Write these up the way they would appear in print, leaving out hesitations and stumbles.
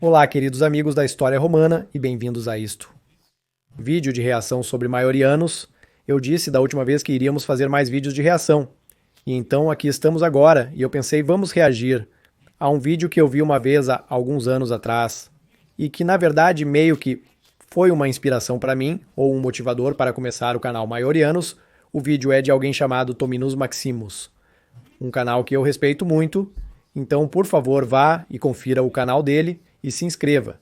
Olá, queridos amigos da História Romana e bem-vindos a isto. Vídeo de reação sobre Maiorianos. Eu disse da última vez que iríamos fazer mais vídeos de reação. E então aqui estamos agora e eu pensei, vamos reagir a um vídeo que eu vi uma vez há alguns anos atrás e que na verdade meio que foi uma inspiração para mim ou um motivador para começar o canal Maiorianos. O vídeo é de alguém chamado Tominus Maximus, um canal que eu respeito muito. Então, por favor, vá e confira o canal dele e se inscreva,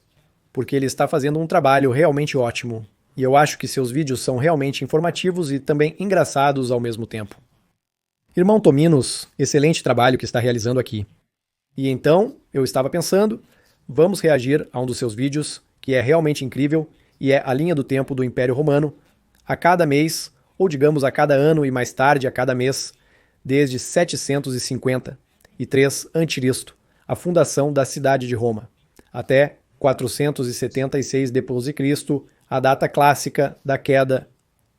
porque ele está fazendo um trabalho realmente ótimo. E eu acho que seus vídeos são realmente informativos e também engraçados ao mesmo tempo. Irmão Tominus, excelente trabalho que está realizando aqui. E então, eu estava pensando, vamos reagir a um dos seus vídeos, que é realmente incrível, e é a linha do tempo do Império Romano, a cada mês, ou digamos a cada ano e mais tarde a cada mês, desde 753 a.C., a fundação da cidade de Roma, até 476 d.C., a data clássica da queda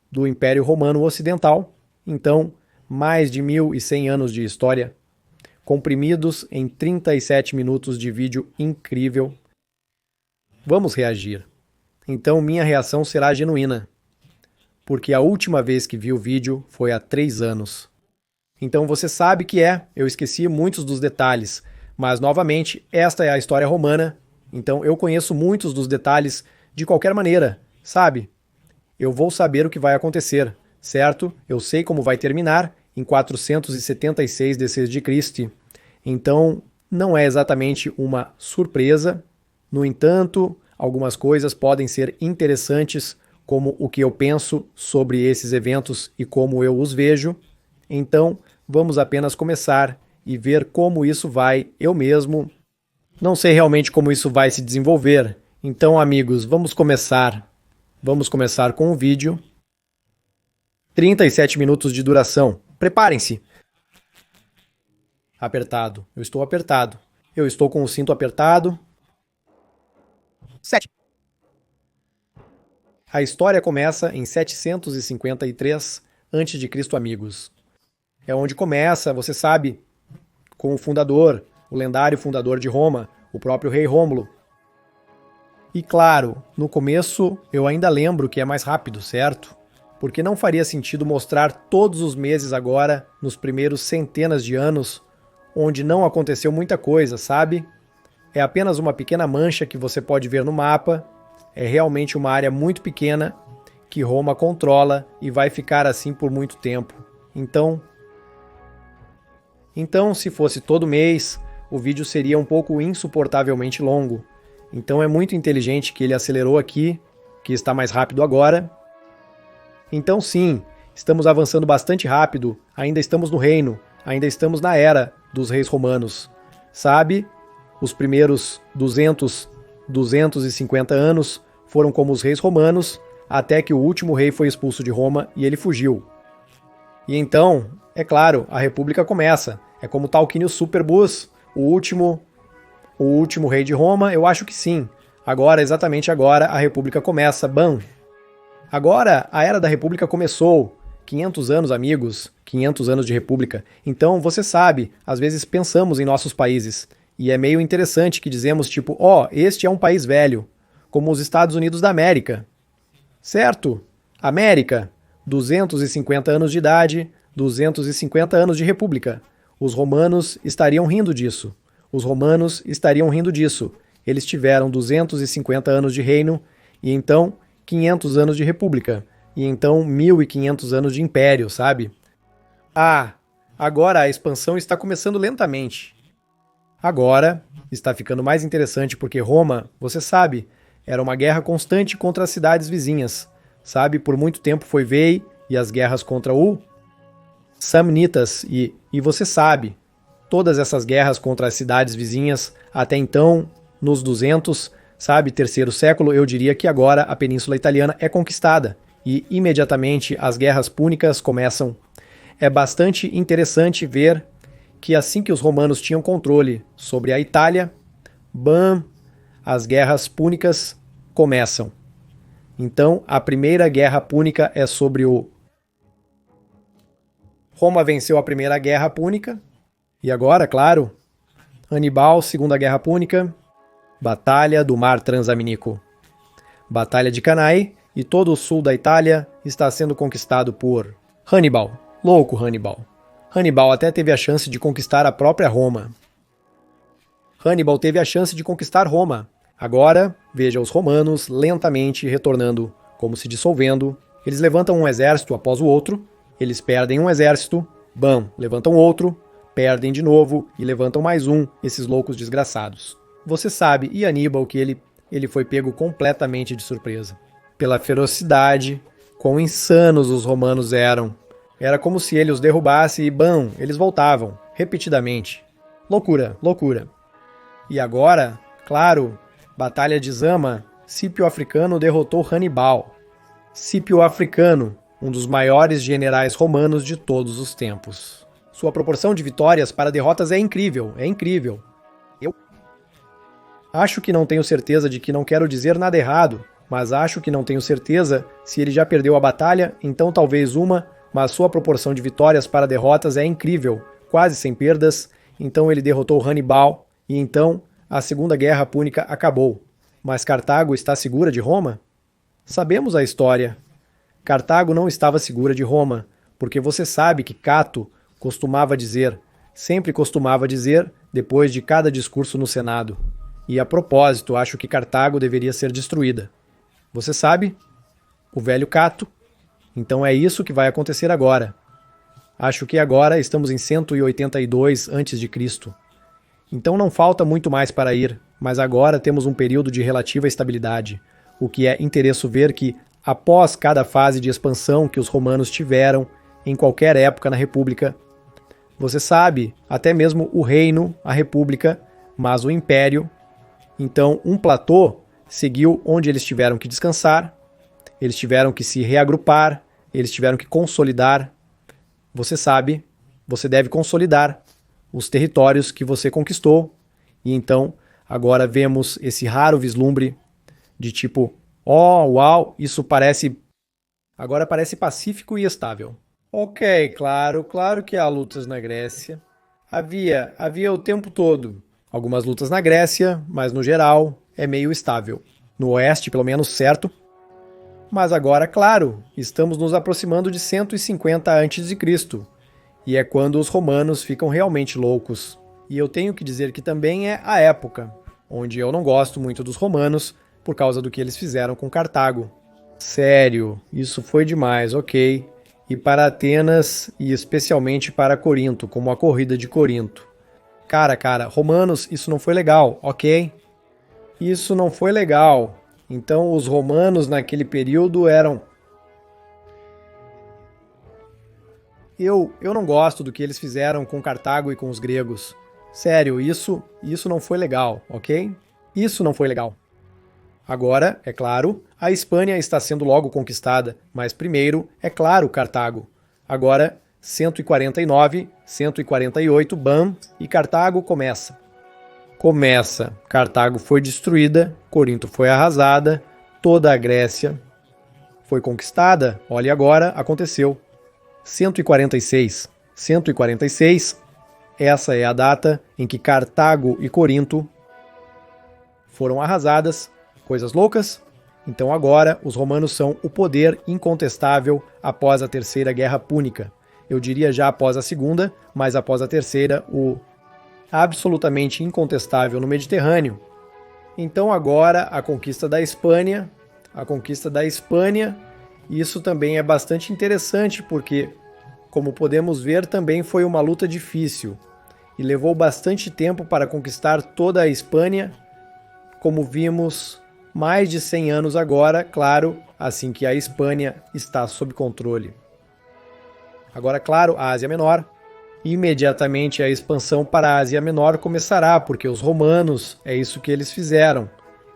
do Império Romano Ocidental. Então, mais de 1.100 anos de história, comprimidos em 37 minutos de vídeo incrível. Vamos reagir. Então, minha reação será genuína, porque a última vez que vi o vídeo foi há 3 anos. Então você sabe que eu esqueci muitos dos detalhes, mas novamente, esta é a história romana, então eu conheço muitos dos detalhes de qualquer maneira, sabe? Eu vou saber o que vai acontecer, certo? Eu sei como vai terminar em 476 d.C. Então, não é exatamente uma surpresa. No entanto, algumas coisas podem ser interessantes, como o que eu penso sobre esses eventos e como eu os vejo. Então, vamos apenas começar e ver como isso vai. Eu mesmo não sei realmente como isso vai se desenvolver. Então, amigos, vamos começar. Vamos começar com o vídeo. 37 minutos de duração. Preparem-se. Apertado. Eu estou apertado. Eu estou com o cinto apertado. 7. A história começa em 753 a.C., amigos. É onde começa, você sabe, com o fundador, o lendário fundador de Roma, o próprio rei Rômulo. E claro, no começo eu ainda lembro que é mais rápido, certo? Porque não faria sentido mostrar todos os meses agora, nos primeiros centenas de anos, onde não aconteceu muita coisa, sabe? É apenas uma pequena mancha que você pode ver no mapa, é realmente uma área muito pequena que Roma controla e vai ficar assim por muito tempo. Então, se fosse todo mês, o vídeo seria um pouco insuportavelmente longo. Então é muito inteligente que ele acelerou aqui, que está mais rápido agora. Então sim, estamos avançando bastante rápido, ainda estamos no reino, ainda estamos na era dos reis romanos. Sabe, os primeiros 250 anos foram como os reis romanos, até que o último rei foi expulso de Roma e ele fugiu. E então, é claro, a república começa. É como Tarquínio Superbus, o último rei de Roma, eu acho que sim. Agora, exatamente agora, a república começa. Bam! Agora, a era da república começou. 500 anos, amigos, 500 anos de república. Então, você sabe, às vezes pensamos em nossos países. E é meio interessante que dizemos tipo, este é um país velho, como os Estados Unidos da América. Certo? América, 250 anos de idade, 250 anos de república. Os romanos estariam rindo disso. Os romanos estariam rindo disso. Eles tiveram 250 anos de reino e então 500 anos de república. E então 1.500 anos de império, sabe? Agora a expansão está começando lentamente. Agora está ficando mais interessante porque Roma, você sabe, era uma guerra constante contra as cidades vizinhas. Sabe, por muito tempo foi Veii e as guerras contra o Samnitas e você sabe, todas essas guerras contra as cidades vizinhas, até então, nos 200, sabe, terceiro século, eu diria que agora a Península Italiana é conquistada e imediatamente as guerras púnicas começam. É bastante interessante ver que assim que os romanos tinham controle sobre a Itália, bam, as guerras púnicas começam. Então, a primeira guerra púnica é sobre o Roma venceu a Primeira Guerra Púnica, e agora, claro, Anibal, Segunda Guerra Púnica, Batalha do Mar Transaminico. Batalha de Cannae e todo o sul da Itália está sendo conquistado por Hannibal. Louco Hannibal. Hannibal até teve a chance de conquistar a própria Roma. Hannibal teve a chance de conquistar Roma. Agora, veja os romanos lentamente retornando, como se dissolvendo. Eles levantam um exército após o outro, eles perdem um exército, bam, levantam outro, perdem de novo e levantam mais um, esses loucos desgraçados. Você sabe, e Aníbal, que ele foi pego completamente de surpresa. Pela ferocidade, quão insanos os romanos eram. Era como se ele os derrubasse e, bam, eles voltavam, repetidamente. Loucura, loucura. E agora, claro, Batalha de Zama, Scipio Africano derrotou Hannibal. Scipio Africano, um dos maiores generais romanos de todos os tempos. Sua proporção de vitórias para derrotas é incrível, é incrível. Eu acho que não tenho certeza de que não quero dizer nada errado, mas acho que não tenho certeza se ele já perdeu a batalha, então talvez uma, mas sua proporção de vitórias para derrotas é incrível, quase sem perdas, então ele derrotou Hannibal, e então a Segunda Guerra Púnica acabou. Mas Cartago está segura de Roma? Sabemos a história. Cartago não estava segura de Roma, porque você sabe que Cato costumava dizer, sempre costumava dizer, depois de cada discurso no Senado. E a propósito, acho que Cartago deveria ser destruída. Você sabe? O velho Cato. Então é isso que vai acontecer agora. Acho que agora estamos em 182 a.C. Então não falta muito mais para ir, mas agora temos um período de relativa estabilidade, o que é interessante ver que, após cada fase de expansão que os romanos tiveram em qualquer época na República, você sabe, até mesmo o reino, a República, mas o Império, então um platô seguiu onde eles tiveram que descansar, eles tiveram que se reagrupar, eles tiveram que consolidar. Você sabe, você deve consolidar os territórios que você conquistou, e então agora vemos esse raro vislumbre de tipo, oh, uau, isso parece... Agora parece pacífico e estável. Ok, claro que há lutas na Grécia. Havia o tempo todo. Algumas lutas na Grécia, mas no geral é meio estável. No oeste, pelo menos, certo? Mas agora, claro, estamos nos aproximando de 150 a.C., e é quando os romanos ficam realmente loucos. E eu tenho que dizer que também é a época, onde eu não gosto muito dos romanos, por causa do que eles fizeram com Cartago. Sério, isso foi demais, ok. E para Atenas, e especialmente para Corinto, como a corrida de Corinto. Cara, romanos, isso não foi legal, ok? Isso não foi legal. Então os romanos naquele período eram... Eu não gosto do que eles fizeram com Cartago e com os gregos. Sério, isso não foi legal, ok? Isso não foi legal. Agora, é claro, a Espanha está sendo logo conquistada, mas primeiro, é claro, Cartago. Agora, 149, 148, bam, e Cartago começa. Cartago foi destruída, Corinto foi arrasada, toda a Grécia foi conquistada. Olha agora, aconteceu. 146. 146, essa é a data em que Cartago e Corinto foram arrasadas. Coisas loucas? Então agora os romanos são o poder incontestável após a Terceira Guerra Púnica. Eu diria já após a Segunda, mas após a Terceira, o absolutamente incontestável no Mediterrâneo. Então agora a conquista da Espanha, isso também é bastante interessante porque, como podemos ver, também foi uma luta difícil e levou bastante tempo para conquistar toda a Espanha, como vimos, mais de 100 anos agora, claro, assim que a Espanha está sob controle. Agora, claro, a Ásia Menor. Imediatamente a expansão para a Ásia Menor começará, porque os romanos, é isso que eles fizeram.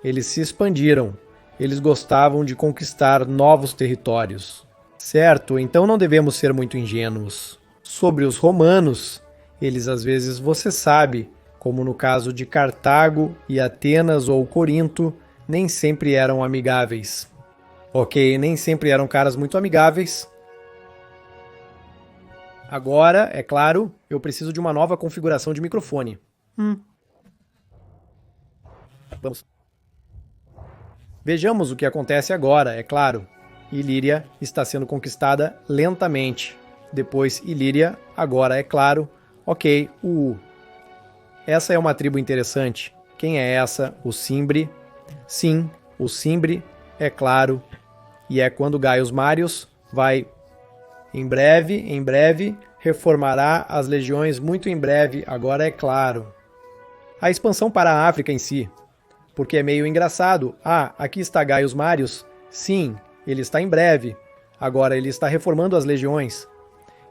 Eles se expandiram. Eles gostavam de conquistar novos territórios. Certo, então não devemos ser muito ingênuos. Sobre os romanos, eles às vezes, você sabe, como no caso de Cartago e Atenas ou Corinto, nem sempre eram amigáveis. Ok, nem sempre eram caras muito amigáveis. Agora, é claro, eu preciso de uma nova configuração de microfone. Vamos. Vejamos o que acontece agora, é claro. Ilíria está sendo conquistada lentamente. Depois Ilíria, agora é claro. Ok, essa é uma tribo interessante. Quem é essa? O Cimbre. Sim, o Cimbre, é claro. E é quando Gaius Marius vai, em breve, reformará as legiões muito em breve, agora é claro. A expansão para a África em si. Porque é meio engraçado. Ah, aqui está Gaius Marius. Sim, ele está em breve. Agora ele está reformando as legiões.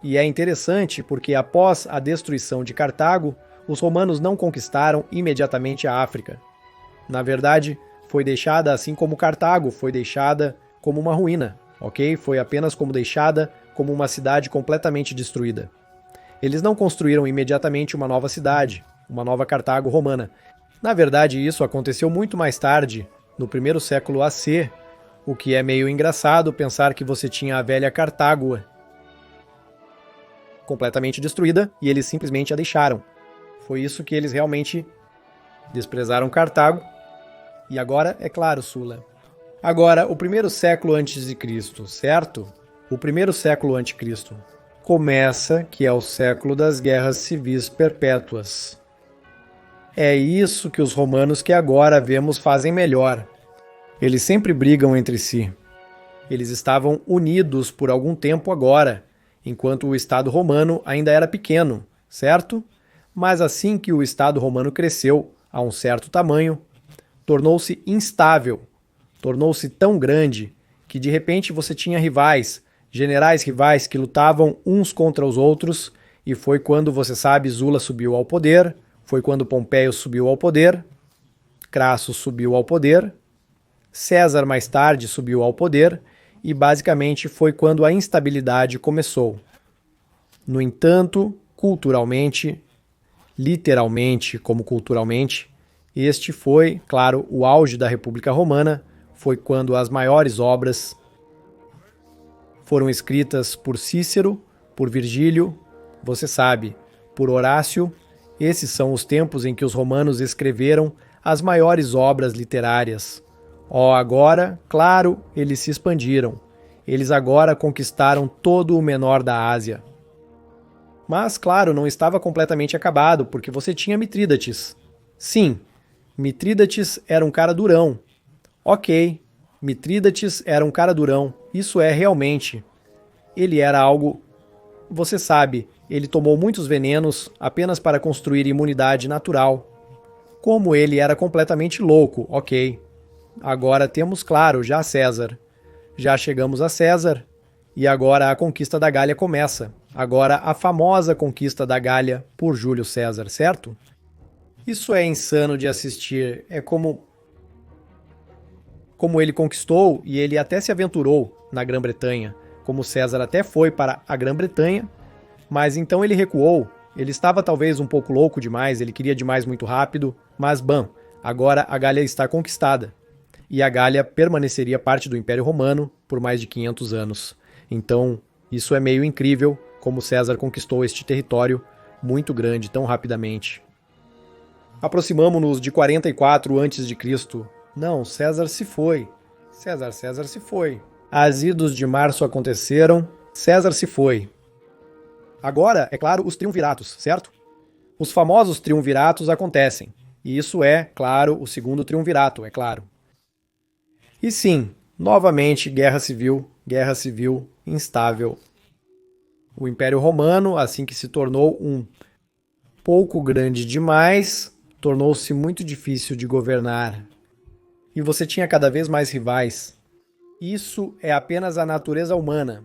E é interessante porque após a destruição de Cartago, os romanos não conquistaram imediatamente a África. Na verdade, foi deixada assim como Cartago foi deixada como uma ruína, ok? Foi apenas como deixada como uma cidade completamente destruída. Eles não construíram imediatamente uma nova cidade, uma nova Cartago romana. Na verdade, isso aconteceu muito mais tarde, no primeiro século AC, o que é meio engraçado pensar que você tinha a velha Cartago completamente destruída e eles simplesmente a deixaram. Foi isso que eles realmente desprezaram Cartago. E agora, é claro, Sula. Agora, o primeiro século antes de Cristo, certo? O primeiro século antes de Cristo começa, que é o século das guerras civis perpétuas. É isso que os romanos que agora vemos fazem melhor. Eles sempre brigam entre si. Eles estavam unidos por algum tempo agora, enquanto o Estado romano ainda era pequeno, certo? Mas assim que o Estado romano cresceu a um certo tamanho, tornou-se instável, tornou-se tão grande que de repente você tinha rivais, generais rivais que lutavam uns contra os outros, e foi quando, você sabe, Zula subiu ao poder, foi quando Pompeio subiu ao poder, Crasso subiu ao poder, César mais tarde subiu ao poder, e basicamente foi quando a instabilidade começou. No entanto, culturalmente, literalmente como culturalmente, este foi, claro, o auge da República Romana, foi quando as maiores obras foram escritas por Cícero, por Virgílio, você sabe, por Horácio. Esses são os tempos em que os romanos escreveram as maiores obras literárias. Agora, claro, eles se expandiram. Eles agora conquistaram todo o menor da Ásia. Mas, claro, não estava completamente acabado, porque você tinha Mitrídates. Sim, Mitrídates era um cara durão. Ok, Mitrídates era um cara durão. Isso é realmente. Ele era algo... Você sabe, ele tomou muitos venenos apenas para construir imunidade natural. Como ele era completamente louco, ok. Agora temos, claro, já César. Já chegamos a César, e agora a conquista da Gália começa. Agora a famosa conquista da Gália por Júlio César, certo? Isso é insano de assistir. É como ele conquistou e ele até se aventurou na Grã-Bretanha. Como César até foi para a Grã-Bretanha, mas então ele recuou. Ele estava talvez um pouco louco demais, ele queria demais muito rápido, mas bam, agora a Gália está conquistada. E a Gália permaneceria parte do Império Romano por mais de 500 anos. Então, isso é meio incrível, como César conquistou este território muito grande tão rapidamente. Aproximamo-nos de 44 a.C. Não, César se foi. César se foi. As idos de março aconteceram, César se foi. Agora, é claro, os triunviratos, certo? Os famosos triunviratos acontecem. E isso é, claro, o segundo triunvirato, é claro. E sim, novamente, guerra civil instável. O Império Romano, assim que se tornou um pouco grande demais, tornou-se muito difícil de governar. E você tinha cada vez mais rivais. Isso é apenas a natureza humana.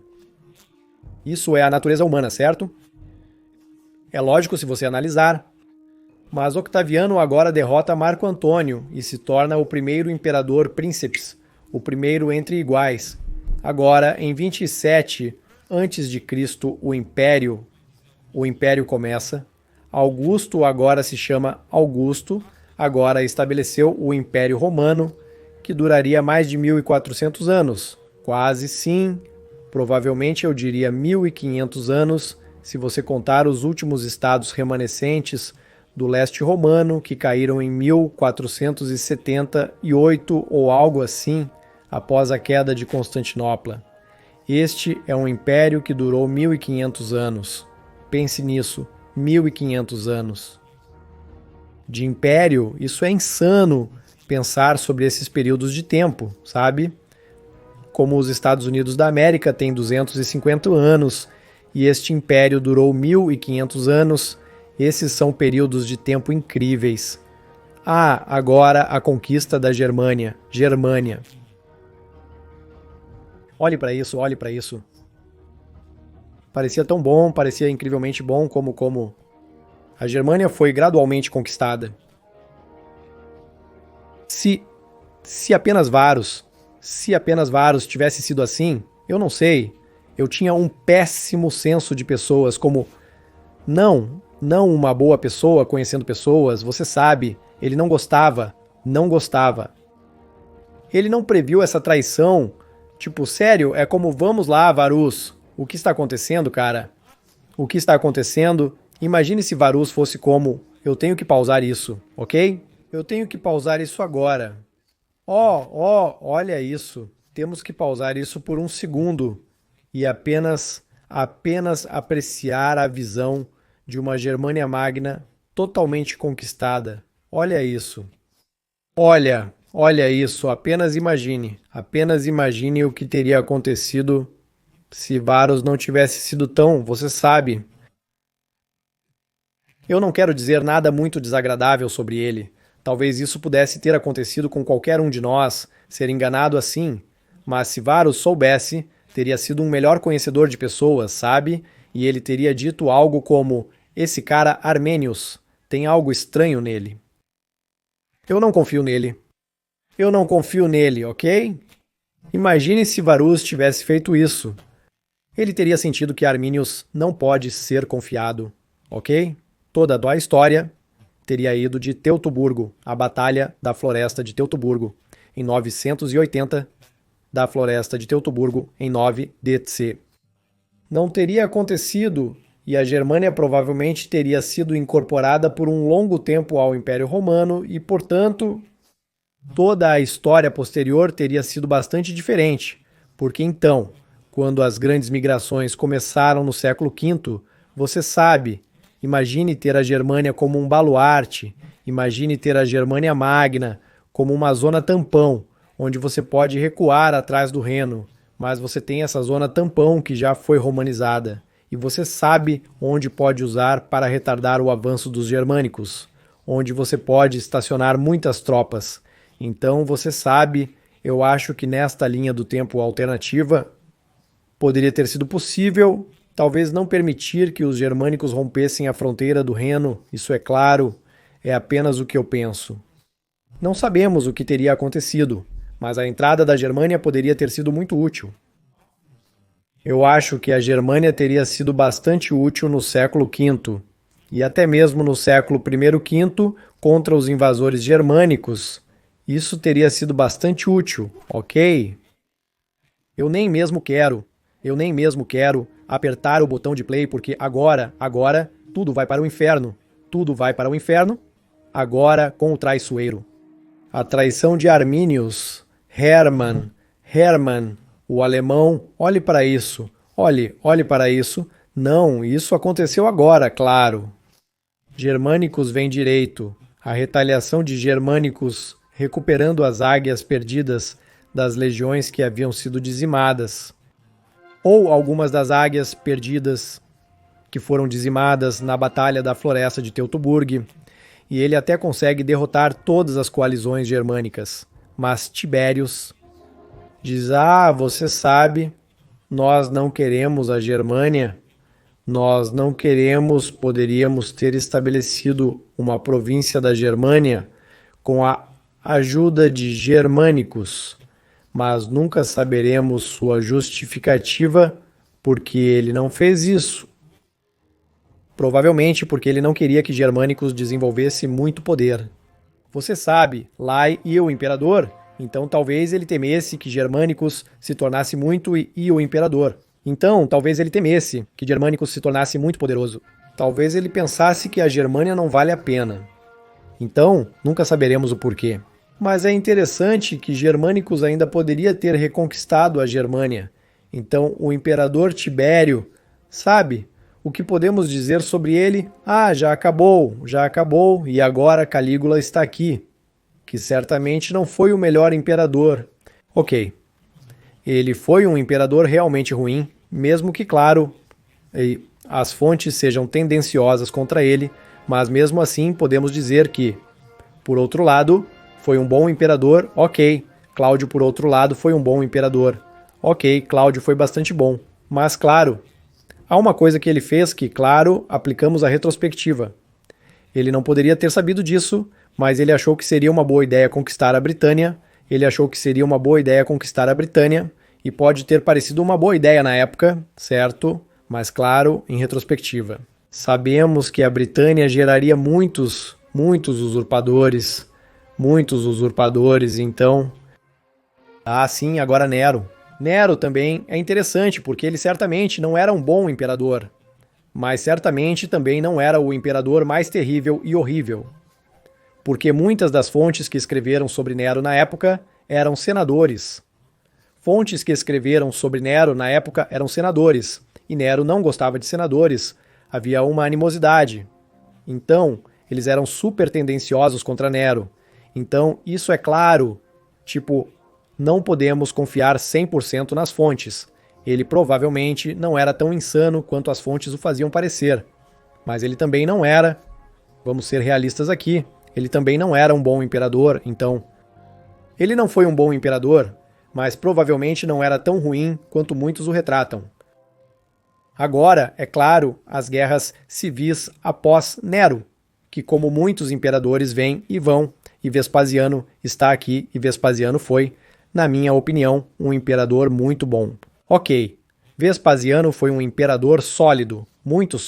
Isso é a natureza humana, certo? É lógico se você analisar. Mas Octaviano agora derrota Marco Antônio e se torna o primeiro imperador príncipes, o primeiro entre iguais. Agora, em 27 a.C., o Império começa. Augusto agora se chama Augusto, agora estabeleceu o Império Romano, que duraria mais de 1.400 anos. Quase sim, provavelmente eu diria 1.500 anos, se você contar os últimos estados remanescentes do leste romano que caíram em 1478 ou algo assim, após a queda de Constantinopla. Este é um império que durou 1500 anos. Pense nisso, 1500 anos. De império, isso é insano pensar sobre esses períodos de tempo, sabe? Como os Estados Unidos da América têm 250 anos e este império durou 1500 anos, esses são períodos de tempo incríveis. Ah, agora a conquista da Germânia. Germânia. Olhe para isso, olhe para isso. Parecia tão bom, parecia incrivelmente bom como a Germânia foi gradualmente conquistada. Se apenas Varus tivesse sido assim, eu não sei. Eu tinha um péssimo senso de pessoas, como não uma boa pessoa conhecendo pessoas, você sabe, ele não gostava. Ele não previu essa traição. Tipo, sério, é como vamos lá, Varus. O que está acontecendo, cara? O que está acontecendo? Imagine se Varus fosse como, eu tenho que pausar isso, ok? Eu tenho que pausar isso agora. Olha isso. Temos que pausar isso por um segundo e apenas apreciar a visão de uma Germânia Magna totalmente conquistada. Olha isso. Olha isso. Apenas imagine o que teria acontecido se Varus não tivesse sido tão, você sabe. Eu não quero dizer nada muito desagradável sobre ele. Talvez isso pudesse ter acontecido com qualquer um de nós, ser enganado assim, mas se Varus soubesse, teria sido um melhor conhecedor de pessoas, sabe? E ele teria dito algo como, esse cara Armênios, tem algo estranho nele. Eu não confio nele, ok? Imagine se Varus tivesse feito isso. Ele teria sentido que Arminius não pode ser confiado, ok? Toda a história teria ido de Teutoburgo, a Batalha da Floresta de Teutoburgo, em 980, da Floresta de Teutoburgo, em 9 DC. Não teria acontecido e a Germânia provavelmente teria sido incorporada por um longo tempo ao Império Romano e, portanto, toda a história posterior teria sido bastante diferente, porque então, quando as grandes migrações começaram no século V, você sabe, imagine ter a Germânia como um baluarte, imagine ter a Germânia Magna como uma zona tampão, onde você pode recuar atrás do Reno, mas você tem essa zona tampão que já foi romanizada, e você sabe onde pode usar para retardar o avanço dos germânicos, onde você pode estacionar muitas tropas. Então você sabe, eu acho que nesta linha do tempo alternativa, poderia ter sido possível, talvez não permitir que os germânicos rompessem a fronteira do Reno, isso é claro, é apenas o que eu penso. Não sabemos o que teria acontecido, mas a entrada da Germânia poderia ter sido muito útil. Eu acho que a Germânia teria sido bastante útil no século V, e até mesmo no século I-V contra os invasores germânicos. Isso teria sido bastante útil, ok? Eu nem mesmo quero apertar o botão de play, porque agora, tudo vai para o inferno. Tudo vai para o inferno, agora com o traiçoeiro. A traição de Arminius, Hermann, o alemão, olhe para isso, olhe para isso. Não, isso aconteceu agora, claro. Germânicos vem direito. A retaliação de germânicos recuperando as águias perdidas das legiões que haviam sido dizimadas. Ou algumas das águias perdidas que foram dizimadas na Batalha da Floresta de Teutoburgo. E ele até consegue derrotar todas as coalizões germânicas. Mas Tibérius diz, você sabe, nós não queremos a Germânia, nós não queremos, poderíamos ter estabelecido uma província da Germânia com a ajuda de germânicos, mas nunca saberemos sua justificativa porque ele não fez isso. Provavelmente porque ele não queria que germânicos desenvolvesse muito poder. Você sabe, Lai e o imperador, então talvez ele temesse que germânicos se tornasse muito e o imperador. Então talvez ele temesse que germânicos se tornasse muito poderoso. Talvez ele pensasse que a Germânia não vale a pena. Então, nunca saberemos o porquê. Mas é interessante que Germânicos ainda poderia ter reconquistado a Germânia. Então, o imperador Tibério, sabe? O que podemos dizer sobre ele? Ah, já acabou, e agora Calígula está aqui, que certamente não foi o melhor imperador. Ok, ele foi um imperador realmente ruim, mesmo que, claro, as fontes sejam tendenciosas contra ele, mas mesmo assim podemos dizer que, por outro lado, foi um bom imperador, ok. Cláudio, por outro lado, foi um bom imperador. Ok, Cláudio foi bastante bom. Mas, claro, há uma coisa que ele fez que, claro, aplicamos a retrospectiva. Ele não poderia ter sabido disso, mas ele achou que seria uma boa ideia conquistar a Britânia. E pode ter parecido uma boa ideia na época, certo? Mas, claro, em retrospectiva. Sabemos que a Britânia geraria muitos usurpadores, então... Ah, sim, agora Nero. Nero também é interessante, porque ele certamente não era um bom imperador, mas certamente também não era o imperador mais terrível e horrível. Porque muitas das fontes que escreveram sobre Nero na época eram senadores. Fontes que escreveram sobre Nero na época eram senadores, e Nero não gostava de senadores, havia uma animosidade. Então, eles eram super tendenciosos contra Nero. Então, isso é claro, não podemos confiar 100% nas fontes. Ele provavelmente não era tão insano quanto as fontes o faziam parecer. Mas ele também não era, vamos ser realistas aqui, ele também não era um bom imperador, então... Ele não foi um bom imperador, mas provavelmente não era tão ruim quanto muitos o retratam. Agora, é claro, as guerras civis após Nero, que como muitos imperadores vêm e vão, e Vespasiano está aqui, e Vespasiano foi, na minha opinião, um imperador muito bom. Ok, Vespasiano foi um imperador sólido, muito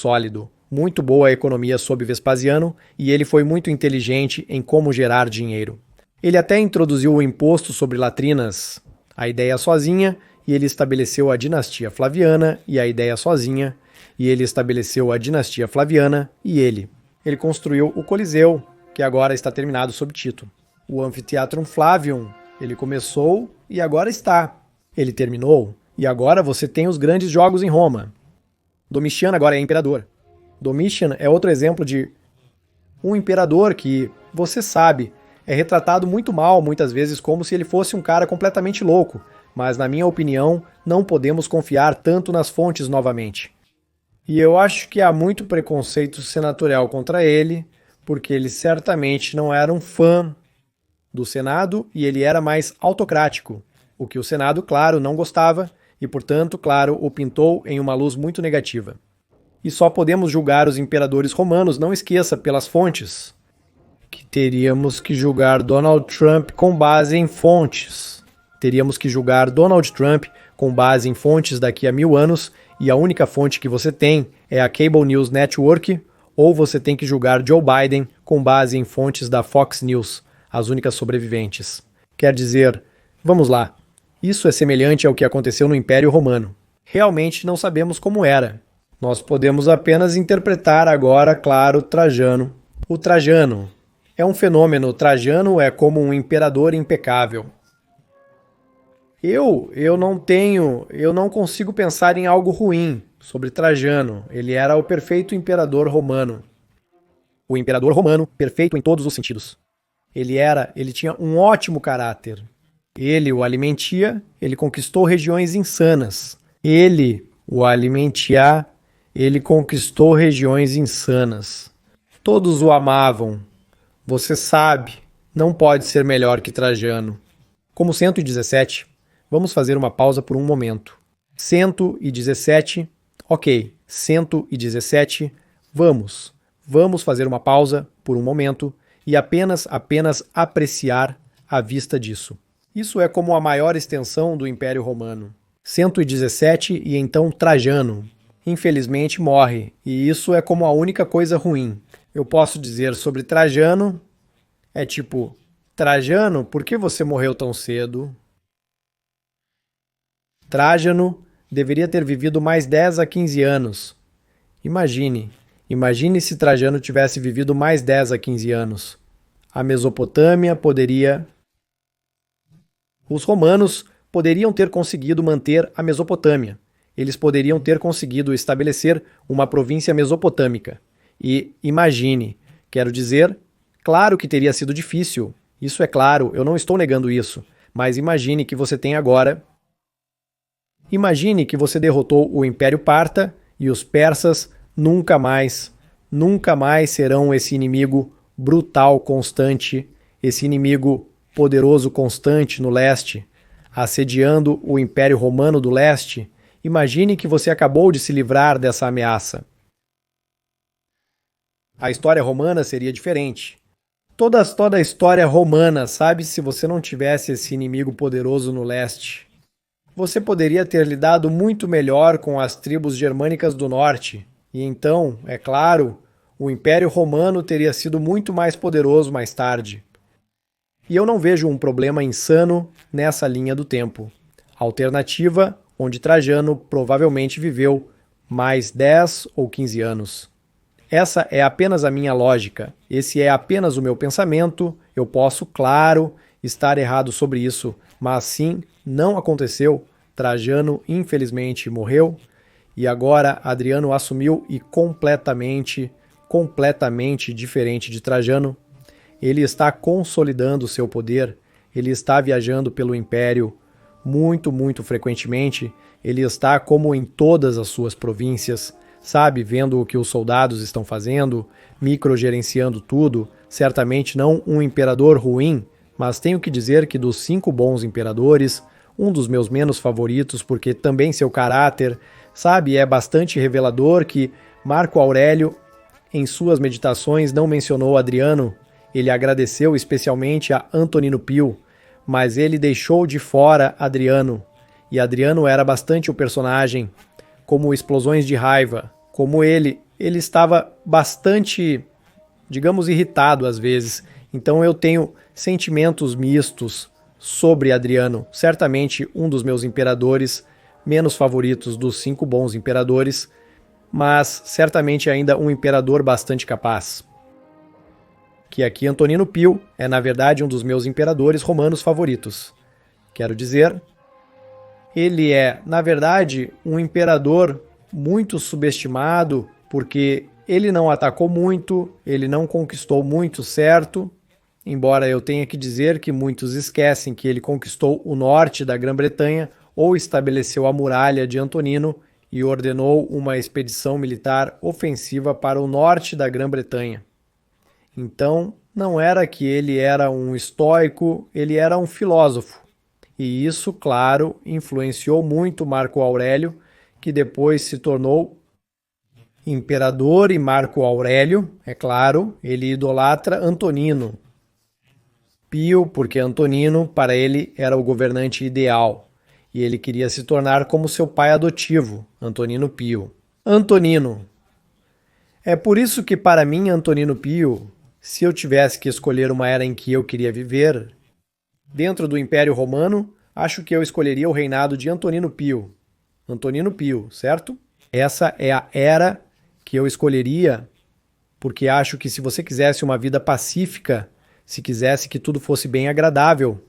boa a economia sob Vespasiano, e ele foi muito inteligente em como gerar dinheiro. Ele até introduziu o imposto sobre latrinas, a ideia sozinha, e ele estabeleceu a dinastia Flaviana e a ideia sozinha, e ele estabeleceu a dinastia Flaviana e ele. Ele construiu o Coliseu, que agora está terminado sob Tito. O Amphitheatrum Flavium, ele começou e agora está. Ele terminou e agora você tem os grandes jogos em Roma. Domiciano agora é imperador. Domitian é outro exemplo de um imperador que, você sabe, é retratado muito mal muitas vezes como se ele fosse um cara completamente louco, mas na minha opinião não podemos confiar tanto nas fontes novamente. E eu acho que há muito preconceito senatorial contra ele, porque ele certamente não era um fã do Senado e ele era mais autocrático, o que o Senado, claro, não gostava e, portanto, claro, o pintou em uma luz muito negativa. E só podemos julgar os imperadores romanos, não esqueça, pelas fontes, que teríamos que julgar Donald Trump com base em fontes. Teríamos que julgar Donald Trump com base em fontes daqui a 1000 anos, e a única fonte que você tem é a Cable News Network, ou você tem que julgar Joe Biden com base em fontes da Fox News, as únicas sobreviventes. Quer dizer, vamos lá, isso é semelhante ao que aconteceu no Império Romano. Realmente não sabemos como era. Nós podemos apenas interpretar agora, claro, Trajano. O Trajano é um fenômeno. Trajano é como um imperador impecável. Eu não consigo pensar em algo ruim sobre Trajano. Ele era o perfeito imperador romano. O imperador romano, perfeito em todos os sentidos. Ele tinha um ótimo caráter. Ele o alimentia, ele conquistou regiões insanas. Ele conquistou regiões insanas. Todos o amavam. Você sabe, não pode ser melhor que Trajano. Como 117, vamos fazer uma pausa por um momento. 117, ok, 117, vamos fazer uma pausa por um momento e apenas apreciar a vista disso. Isso é como a maior extensão do Império Romano. 117 e então Trajano. Infelizmente morre, e isso é como a única coisa ruim. Eu posso dizer sobre Trajano, Trajano, por que você morreu tão cedo? Trajano deveria ter vivido mais 10 a 15 anos. Imagine Imagine se Trajano tivesse vivido mais 10 a 15 anos. A Mesopotâmia poderia... Os romanos poderiam ter conseguido manter a Mesopotâmia. Eles poderiam ter conseguido estabelecer uma província mesopotâmica. E imagine, quero dizer, claro que teria sido difícil. Isso é claro, eu não estou negando isso. Mas imagine que você tem agora... Imagine que você derrotou o Império Parta e os persas nunca mais serão esse inimigo brutal constante, esse inimigo poderoso constante no leste, assediando o Império Romano do leste. Imagine que você acabou de se livrar dessa ameaça. A história romana seria diferente. Toda a história romana, sabe, se você não tivesse esse inimigo poderoso no leste. Você poderia ter lidado muito melhor com as tribos germânicas do norte, e então, é claro, o Império Romano teria sido muito mais poderoso mais tarde. E eu não vejo um problema insano nessa linha do tempo. Alternativa, onde Trajano provavelmente viveu mais 10 ou 15 anos. Essa é apenas a minha lógica, esse é apenas o meu pensamento, eu posso, claro, estar errado sobre isso, mas sim, não aconteceu. Trajano, infelizmente, morreu, e agora Adriano assumiu e completamente diferente de Trajano. Ele está consolidando seu poder, ele está viajando pelo Império muito frequentemente, ele está como em todas as suas províncias, sabe, vendo o que os soldados estão fazendo, microgerenciando tudo, certamente não um imperador ruim, mas tenho que dizer que dos 5 bons imperadores, um dos meus menos favoritos, porque também seu caráter, sabe, é bastante revelador que Marco Aurélio, em suas meditações, não mencionou Adriano, ele agradeceu especialmente a Antonino Pio, mas ele deixou de fora Adriano, e Adriano era bastante o personagem, como explosões de raiva, como ele estava bastante, digamos, irritado às vezes. Então eu tenho sentimentos mistos sobre Adriano, certamente um dos meus imperadores menos favoritos dos 5 bons imperadores, mas certamente ainda um imperador bastante capaz. Que aqui Antonino Pio é na verdade um dos meus imperadores romanos favoritos. Quero dizer, ele é, na verdade, um imperador muito subestimado, porque ele não atacou muito, ele não conquistou muito, certo? Embora eu tenha que dizer que muitos esquecem que ele conquistou o norte da Grã-Bretanha ou estabeleceu a muralha de Antonino e ordenou uma expedição militar ofensiva para o norte da Grã-Bretanha. Então, não era que ele era um estoico, ele era um filósofo. E isso, claro, influenciou muito Marco Aurélio, que depois se tornou imperador, e Marco Aurélio, é claro, ele idolatra Antonino. Pio, porque Antonino, para ele, era o governante ideal, e ele queria se tornar como seu pai adotivo, Antonino Pio. Antonino. É por isso que, para mim, Antonino Pio, se eu tivesse que escolher uma era em que eu queria viver, dentro do Império Romano, acho que eu escolheria o reinado de Antonino Pio. Antonino Pio, certo? Essa é a era que eu escolheria, porque acho que se você quisesse uma vida pacífica, se quisesse que tudo fosse bem agradável,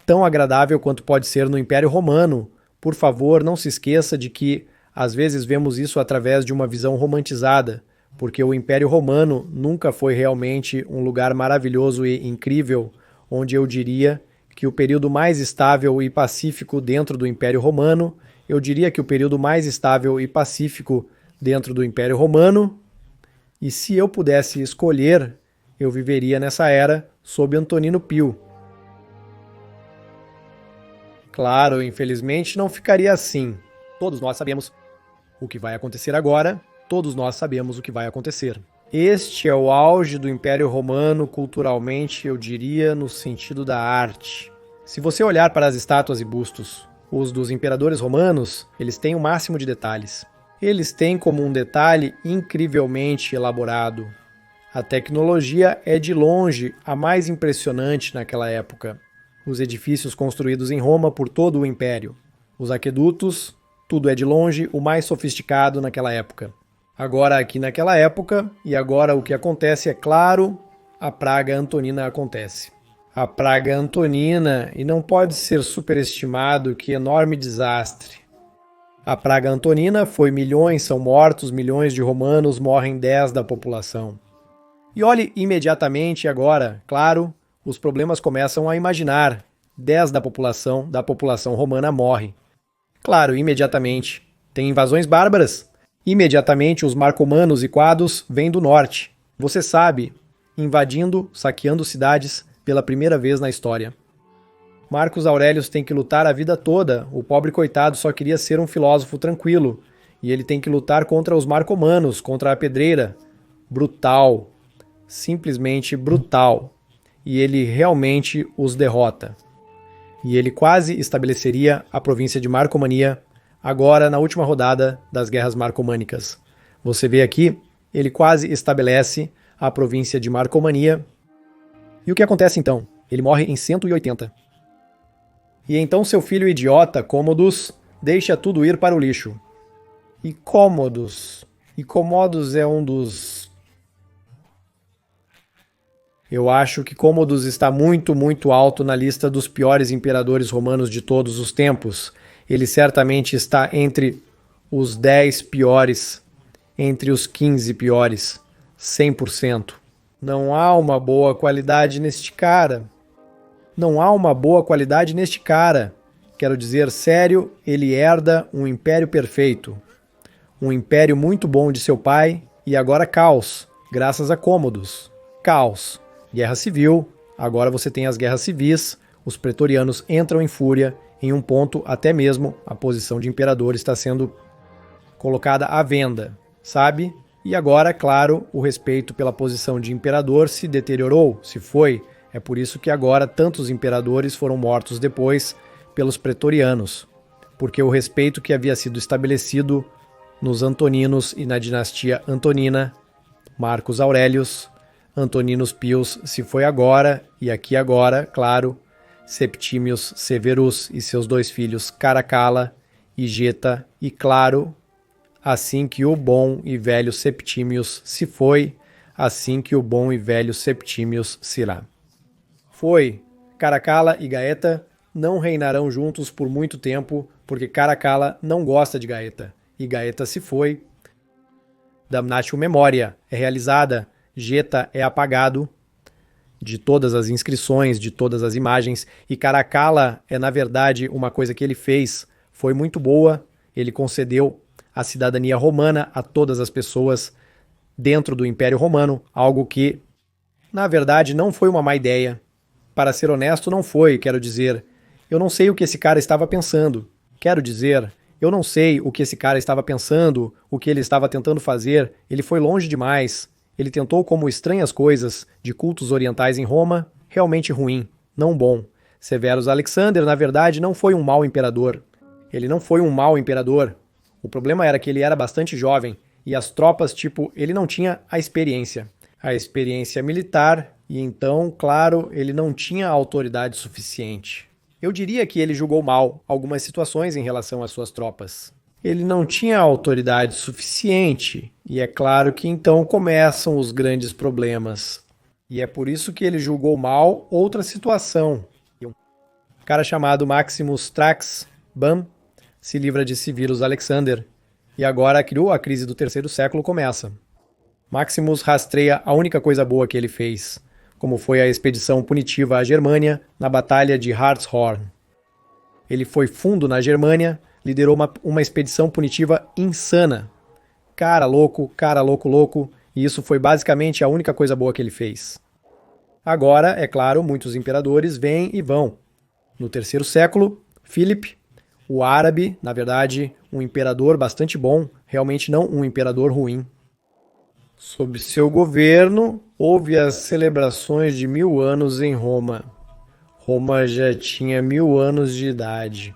tão agradável quanto pode ser no Império Romano, por favor, não se esqueça de que às vezes vemos isso através de uma visão romantizada, porque o Império Romano nunca foi realmente um lugar maravilhoso e incrível, onde eu diria que o período mais estável e pacífico dentro do Império Romano, eu diria que o período mais estável e pacífico dentro do Império Romano, e se eu pudesse escolher, eu viveria nessa era sob Antonino Pio. Claro, infelizmente não ficaria assim. Todos nós sabemos o que vai acontecer agora, todos nós sabemos o que vai acontecer. Este é o auge do Império Romano culturalmente, eu diria, no sentido da arte. Se você olhar para as estátuas e bustos, os dos imperadores romanos, eles têm o máximo de detalhes. Eles têm como um detalhe incrivelmente elaborado. A tecnologia é de longe a mais impressionante naquela época. Os edifícios construídos em Roma por todo o Império. Os aquedutos, tudo é de longe o mais sofisticado naquela época. Agora aqui naquela época, e agora o que acontece é claro, a praga antonina acontece. A praga antonina, e não pode ser superestimado que enorme desastre. A praga antonina foi milhões são mortos, milhões de romanos, morrem 10 da população. E olhe imediatamente agora, claro, os problemas começam a imaginar. 10 da população romana morre. Claro, imediatamente. Tem invasões bárbaras? Imediatamente os marcomanos e quados vêm do norte. Você sabe, invadindo, saqueando cidades pela primeira vez na história. Marcos Aurelius tem que lutar a vida toda. O pobre coitado só queria ser um filósofo tranquilo. E ele tem que lutar contra os marcomanos, contra a pedreira. Brutal. Simplesmente brutal. E ele realmente os derrota. E ele quase estabeleceria a província de Marcomania, agora na última rodada das guerras marcomânicas. Você vê aqui, ele quase estabelece a província de Marcomania. E o que acontece então? Ele morre em 180. E então seu filho idiota, Cômodos, deixa tudo ir para o lixo. E Cômodos é um dos... Eu acho que Cômodos está muito, muito alto na lista dos piores imperadores romanos de todos os tempos. Ele certamente está entre os 10 piores, entre os 15 piores, 100%. Não há uma boa qualidade neste cara. Não há uma boa qualidade neste cara. Quero dizer, sério, ele herda um império perfeito. Um império muito bom de seu pai e agora caos, graças a Cômodos. Caos. Guerra civil, agora você tem as guerras civis, os pretorianos entram em fúria, em um ponto até mesmo a posição de imperador está sendo colocada à venda, sabe? E agora, claro, o respeito pela posição de imperador se deteriorou, se foi. É por isso que agora tantos imperadores foram mortos depois pelos pretorianos, porque o respeito que havia sido estabelecido nos Antoninos e na dinastia Antonina, Marcos Aurelius, Antoninus Pius se foi agora, e aqui agora, claro, Septimius Severus e seus 2 filhos Caracalla e Geta, e claro, assim que o bom e velho Septimius se foi, assim que o bom e velho Septimius se irá. Foi. Caracalla e Gaeta não reinarão juntos por muito tempo, porque Caracalla não gosta de Gaeta, e Gaeta se foi. Damnatio Memoria é realizada, Geta é apagado de todas as inscrições, de todas as imagens, e Caracalla é, na verdade, uma coisa que ele fez, foi muito boa, ele concedeu a cidadania romana a todas as pessoas dentro do Império Romano, algo que, na verdade, não foi uma má ideia. Para ser honesto, não foi, quero dizer. Eu não sei o que esse cara estava pensando. Quero dizer, eu não sei o que esse cara estava pensando, o que ele estava tentando fazer. Ele foi longe demais. Ele tentou como estranhas coisas de cultos orientais em Roma, realmente ruim, não bom. Severus Alexander, na verdade, não foi um mau imperador. Ele não foi um mau imperador. O problema era que ele era bastante jovem e as tropas, ele não tinha a experiência militar, e então, claro, ele não tinha autoridade suficiente. Eu diria que ele julgou mal algumas situações em relação às suas tropas. Ele não tinha autoridade suficiente, e é claro que então começam os grandes problemas. E é por isso que ele julgou mal outra situação. Um cara chamado Maximus Thrax Bam se livra de Severus Alexander, e agora a crise do 3º século começa. Maximus rastreia a única coisa boa que ele fez, como foi a expedição punitiva à Germânia na Batalha de Hartshorn. Ele foi fundo na Germânia, liderou uma expedição punitiva insana. Cara louco, e isso foi basicamente a única coisa boa que ele fez. Agora, é claro, muitos imperadores vêm e vão. No 3º século, Philip, o árabe, na verdade, um imperador bastante bom, realmente não um imperador ruim. Sob seu governo, houve as celebrações de 1000 anos em Roma. Roma já tinha 1000 anos de idade.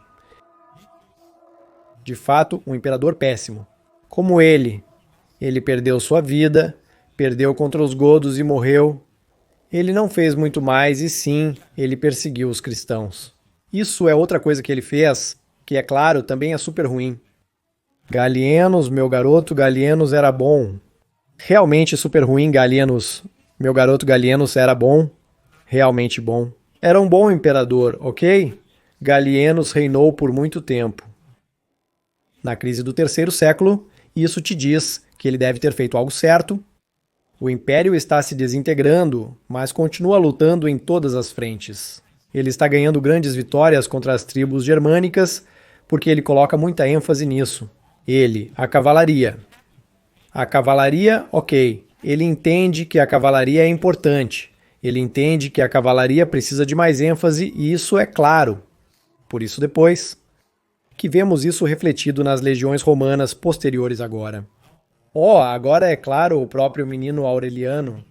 De fato, um imperador péssimo. Como ele perdeu sua vida, perdeu contra os godos e morreu. Ele não fez muito mais e sim, ele perseguiu os cristãos. Isso é outra coisa que ele fez, que é claro, também é super ruim. Galienos, meu garoto, Galienos era bom. Realmente super ruim, Galienos. Meu garoto Galienos era bom. Realmente bom. Era um bom imperador, ok? Galienos reinou por muito tempo. Na crise do terceiro século, isso te diz que ele deve ter feito algo certo. O império está se desintegrando, mas continua lutando em todas as frentes. Ele está ganhando grandes vitórias contra as tribos germânicas, porque ele coloca muita ênfase nisso. Ele, a cavalaria. A cavalaria, ok. Ele entende que a cavalaria é importante. Ele entende que a cavalaria precisa de mais ênfase e isso é claro. Por isso depois que vemos isso refletido nas legiões romanas posteriores agora. Agora é claro o próprio menino Aureliano.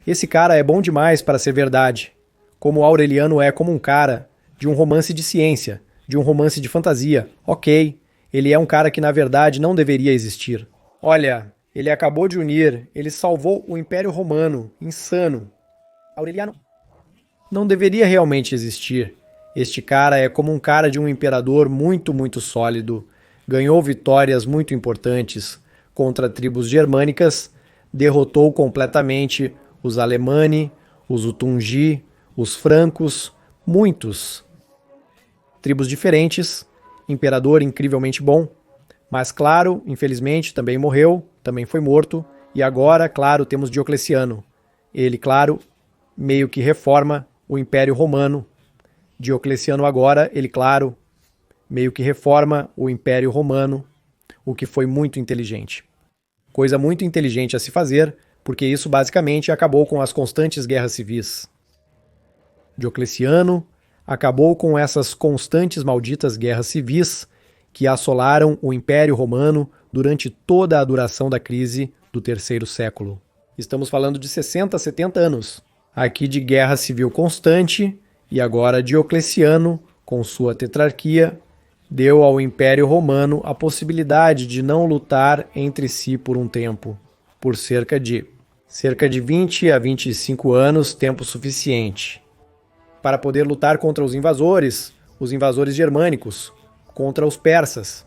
Esse cara é bom demais para ser verdade. Como Aureliano é como um cara de um romance de ciência, de um romance de fantasia. Ok, ele é um cara que na verdade não deveria existir. Olha, ele acabou de unir, ele salvou o Império Romano. Insano. Aureliano não deveria realmente existir. Este cara é como um cara de um imperador muito, muito sólido. Ganhou vitórias muito importantes contra tribos germânicas, derrotou completamente os Alemanni, os Utungi, os francos, muitos. Tribos diferentes, imperador incrivelmente bom, mas claro, infelizmente também morreu, também foi morto, e agora, claro, temos Diocleciano. Ele, claro, meio que reforma o Império Romano. Diocleciano agora, ele, claro, meio que reforma o Império Romano, o que foi muito inteligente. Coisa muito inteligente a se fazer, porque isso basicamente acabou com as constantes guerras civis. Diocleciano acabou com essas constantes malditas guerras civis que assolaram o Império Romano durante toda a duração da crise do terceiro século. Estamos falando de 60, 70 anos. Aqui de guerra civil constante, e agora Diocleciano, com sua tetrarquia, deu ao Império Romano a possibilidade de não lutar entre si por um tempo, por cerca de 20 a 25 anos, tempo suficiente, para poder lutar contra os invasores germânicos, contra os persas.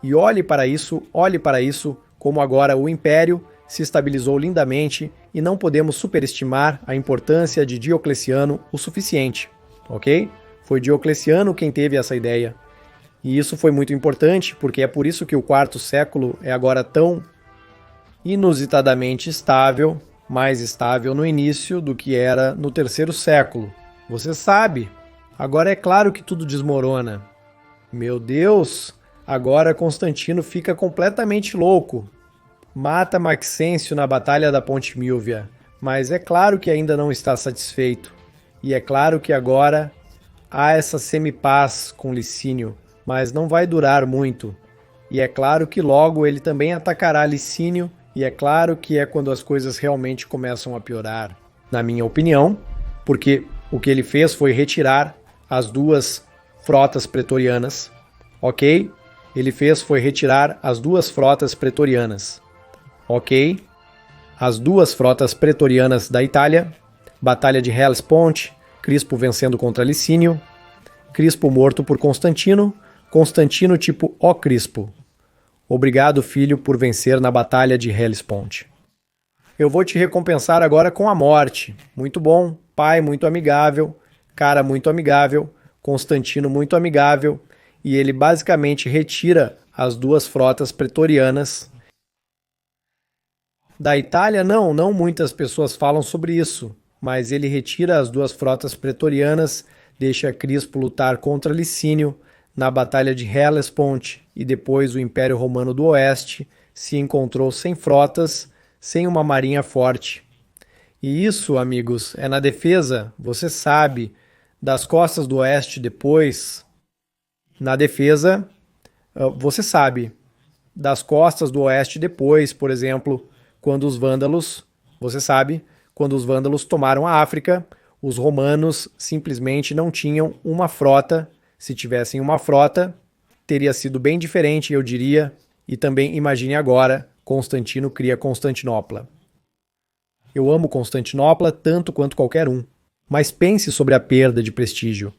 E olhe para isso como agora o Império se estabilizou lindamente e não podemos superestimar a importância de Diocleciano o suficiente, ok? Foi Diocleciano quem teve essa ideia. E isso foi muito importante, porque é por isso que o quarto século é agora tão inusitadamente estável, mais estável no início do que era no terceiro século. Você sabe, agora é claro que tudo desmorona. Meu Deus, agora Constantino fica completamente louco. Mata Maxêncio na Batalha da Ponte Milvia, mas é claro que ainda não está satisfeito. E é claro que agora há essa semipaz com Licínio, mas não vai durar muito. E é claro que logo ele também atacará Licínio, e é claro que é quando as coisas realmente começam a piorar, na minha opinião, porque o que ele fez foi retirar as duas frotas pretorianas, ok? Ele fez foi retirar as duas frotas pretorianas. Ok, as duas frotas pretorianas da Itália, Batalha de Hellespont, Crispo vencendo contra Licínio, Crispo morto por Constantino, Constantino tipo ó Crispo. Obrigado, filho, por vencer na Batalha de Hellespont. Eu vou te recompensar agora com a morte. Muito bom, pai muito amigável, cara muito amigável, Constantino muito amigável, e ele basicamente retira as duas frotas pretorianas da Itália. Não muitas pessoas falam sobre isso, mas ele retira as duas frotas pretorianas, deixa Crispo lutar contra Licínio na Batalha de Hellespont, e depois o Império Romano do Oeste se encontrou sem frotas, sem uma marinha forte. E isso, amigos, é na defesa, você sabe, das costas do Oeste depois. Na defesa, você sabe, das costas do Oeste depois, por exemplo, quando os vândalos, você sabe, quando os vândalos tomaram a África, os romanos simplesmente não tinham uma frota. Se tivessem uma frota, teria sido bem diferente, eu diria. E também imagine agora, Constantino cria Constantinopla. Eu amo Constantinopla tanto quanto qualquer um, mas pense sobre a perda de prestígio,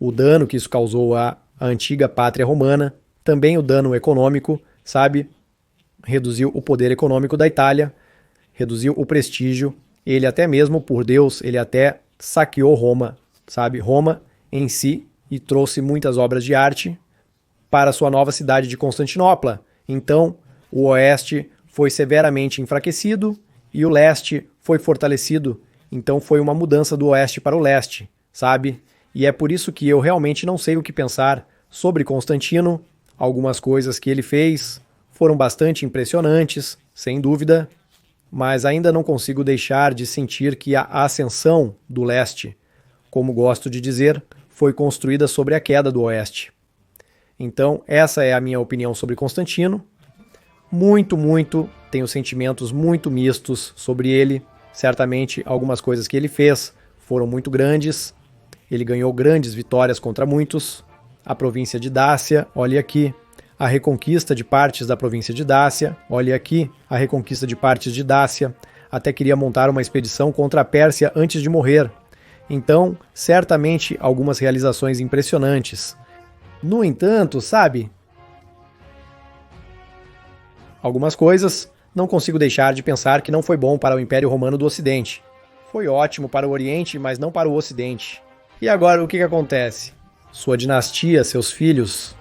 o dano que isso causou à antiga pátria romana, Também o dano econômico, sabe? Reduziu o poder econômico da Itália, reduziu o prestígio. Ele até mesmo, por Deus, ele até saqueou Roma, sabe? Roma em si, e trouxe muitas obras de arte para sua nova cidade de Constantinopla. Então, o oeste foi severamente enfraquecido e o leste foi fortalecido. Então foi uma mudança do oeste para o leste, sabe? E é por isso que eu realmente não sei o que pensar sobre Constantino. Algumas coisas que ele fez foram bastante impressionantes, sem dúvida, mas ainda não consigo deixar de sentir que a ascensão do leste, como gosto de dizer, foi construída sobre a queda do oeste. Então, essa é a minha opinião sobre Constantino. Tenho sentimentos muito mistos sobre ele. Certamente, algumas coisas que ele fez foram muito grandes. Ele ganhou grandes vitórias contra muitos. A província de Dácia, olha aqui. A reconquista de partes da província de Dácia, olha aqui. A reconquista de partes de Dácia. Até queria montar uma expedição contra a Pérsia antes de morrer. Então, certamente, algumas realizações impressionantes. No entanto, sabe? Algumas coisas não consigo deixar de pensar que não foi bom para o Império Romano do Ocidente. Foi ótimo para o Oriente, mas não para o Ocidente. E agora o que acontece? Sua dinastia, seus filhos,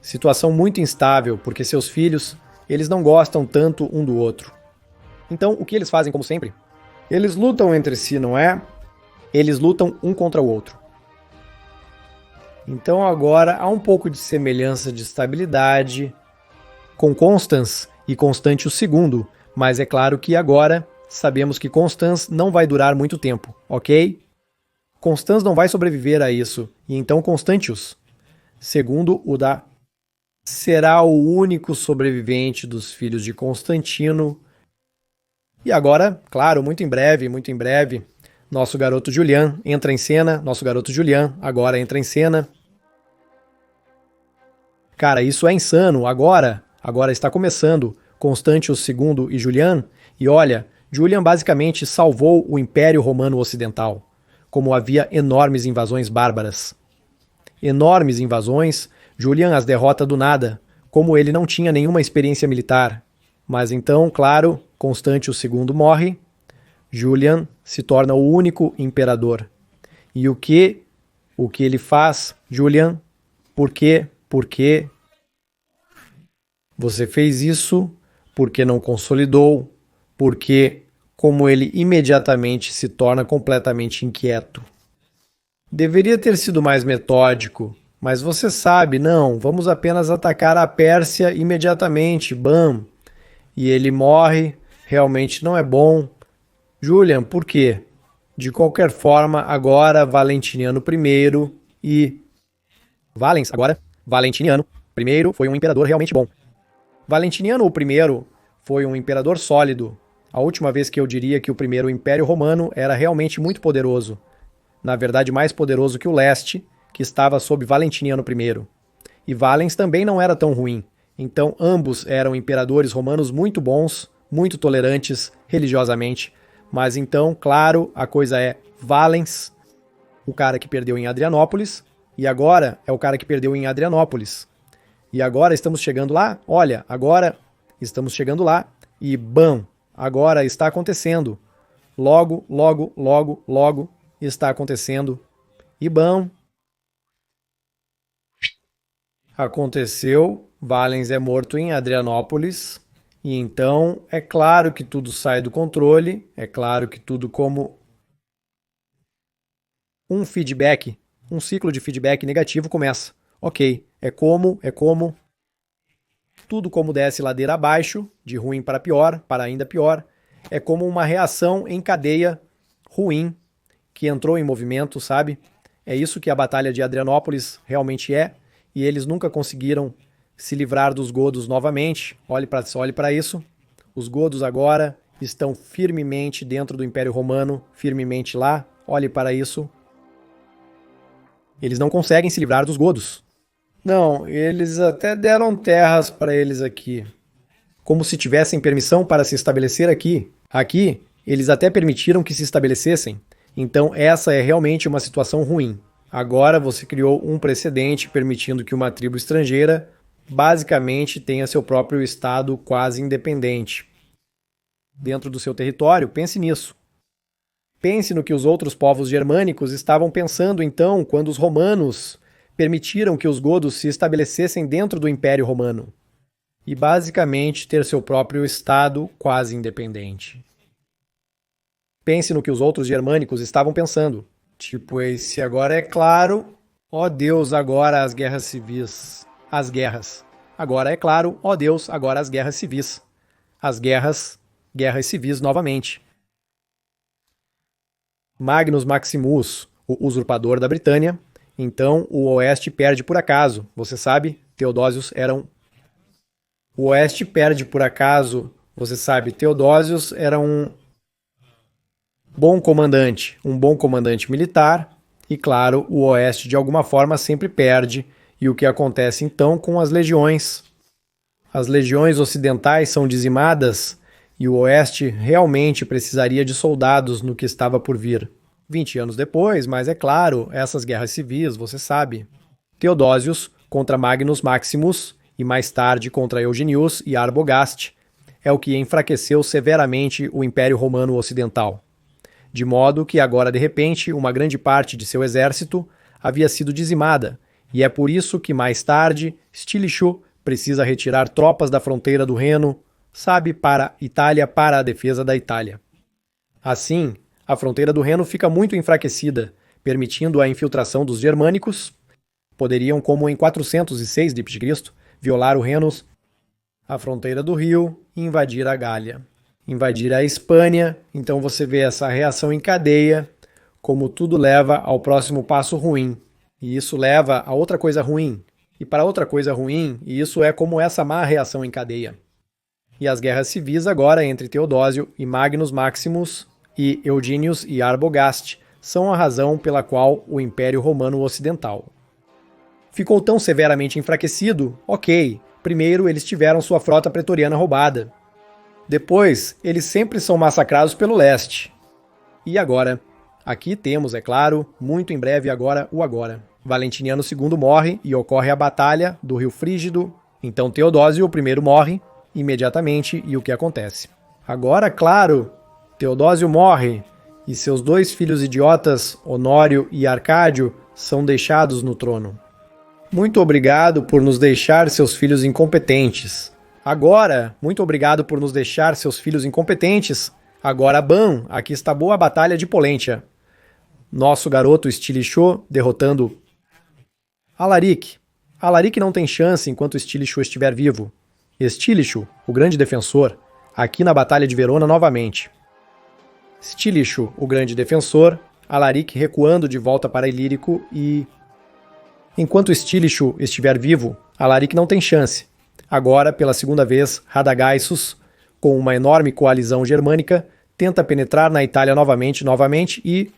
situação muito instável, porque seus filhos, eles não gostam tanto um do outro. Então, o que eles fazem como sempre? Eles lutam entre si, não é? Eles lutam um contra o outro. Então agora há um pouco de semelhança de estabilidade com Constans e Constantio II, mas é claro que agora sabemos que Constans não vai durar muito tempo, ok? Constans não vai sobreviver a isso, e então Constantius, segundo o da será o único sobrevivente dos filhos de Constantino. E agora, claro, muito em breve, nosso garoto Julian entra em cena, agora entra em cena. Cara, isso é insano, agora está começando Constantius II e Julian, e olha, Julian basicamente salvou o Império Romano Ocidental, como havia enormes invasões bárbaras. Enormes invasões, Julian as derrota do nada, como ele não tinha nenhuma experiência militar. Mas então, claro, Constantius II morre, Julian se torna o único imperador. E o que ele faz, Julian? Por quê? Você fez isso porque não consolidou, porque como ele imediatamente se torna completamente inquieto. Deveria ter sido mais metódico, mas você sabe, não, vamos apenas atacar a Pérsia imediatamente, bam. E ele morre, realmente não é bom. Julian, por quê? De qualquer forma, agora Valentiniano I e Valens, agora Valentiniano I foi um imperador realmente bom. Valentiniano I foi um imperador sólido. A última vez que eu diria que o primeiro Império Romano era realmente muito poderoso. Na verdade, mais poderoso que o leste, que estava sob Valentiniano I. E Valens também não era tão ruim. Então, ambos eram imperadores romanos muito bons, muito tolerantes religiosamente. Mas então, claro, a coisa é Valens, o cara que perdeu em Adrianópolis, e agora é o cara que perdeu em Adrianópolis. E agora estamos chegando lá? Olha, agora estamos chegando lá e bam, agora está acontecendo. Logo está acontecendo. E bam, aconteceu, Valens é morto em Adrianópolis, e então é claro que tudo sai do controle, é claro que tudo como um feedback, um ciclo de feedback negativo começa. Ok, é como, tudo como desce ladeira abaixo, de ruim para pior, para ainda pior, é como uma reação em cadeia ruim que entrou em movimento, sabe? É isso que a Batalha de Adrianópolis realmente é, e eles nunca conseguiram se livrar dos godos novamente. Olhe para isso. Os godos agora estão firmemente dentro do Império Romano, firmemente lá. Olhe para isso. Eles não conseguem se livrar dos godos. Não, eles até deram terras para eles aqui, como se tivessem permissão para se estabelecer aqui. Aqui, eles até permitiram que se estabelecessem. Então, essa é realmente uma situação ruim. Agora você criou um precedente permitindo que uma tribo estrangeira basicamente tenha seu próprio estado quase independente dentro do seu território. Pense nisso. Pense no que os outros povos germânicos estavam pensando então quando os romanos permitiram que os godos se estabelecessem dentro do Império Romano e basicamente ter seu próprio estado quase independente. Pense no que os outros germânicos estavam pensando. Tipo, esse agora é claro, ó Deus, agora as guerras civis. As guerras. Agora é claro, ó Deus, agora as guerras civis. As guerras civis novamente. Magnus Maximus, o usurpador da Britânia. Então o Oeste perde por acaso. Você sabe, Teodósios eram... O Oeste perde por acaso, você sabe, Teodósios era um bom comandante militar, e claro, o Oeste de alguma forma sempre perde. E o que acontece então com as legiões? As legiões ocidentais são dizimadas e o Oeste realmente precisaria de soldados no que estava por vir. 20 anos depois, mas é claro, essas guerras civis, você sabe. Teodósios contra Magnus Maximus e mais tarde contra Eugenius e Arbogast é o que enfraqueceu severamente o Império Romano Ocidental. De modo que agora, de repente, uma grande parte de seu exército havia sido dizimada, e é por isso que mais tarde Stilicho precisa retirar tropas da fronteira do Reno, sabe, para Itália, para a defesa da Itália. Assim, a fronteira do Reno fica muito enfraquecida, permitindo a infiltração dos germânicos. Poderiam, como em 406 d.C., violar o Reno, a fronteira do Rio, e invadir a Gália. Invadir a Espanha. Então você vê essa reação em cadeia, como tudo leva ao próximo passo ruim. E isso leva a outra coisa ruim. E para outra coisa ruim, e isso é como essa má reação em cadeia. E as guerras civis agora entre Teodósio e Magnus Maximus e Eugenius e Arbogast são a razão pela qual o Império Romano Ocidental ficou tão severamente enfraquecido. Ok, primeiro eles tiveram sua frota pretoriana roubada. Depois, eles sempre são massacrados pelo leste. E agora? Aqui temos, é claro, muito em breve agora, o agora. Valentiniano II morre e ocorre a Batalha do Rio Frígido. Então Teodósio I morre imediatamente, e o que acontece? Agora, claro, Teodósio morre e seus dois filhos idiotas, Honório e Arcádio, são deixados no trono. Muito obrigado por nos deixar seus filhos incompetentes. Agora, muito obrigado por nos deixar seus filhos incompetentes. Agora, bam, aqui está boa a Batalha de Pollentia. Nosso garoto Stilicho derrotando Alaric. Alaric não tem chance enquanto Stilicho estiver vivo. Stilicho, o grande defensor, aqui na Batalha de Verona novamente. Stilicho, o grande defensor, Alaric recuando de volta para Ilírico e... Enquanto Stilicho estiver vivo, Alaric não tem chance. Agora, pela segunda vez, Radagaisus, com uma enorme coalizão germânica, tenta penetrar na Itália novamente e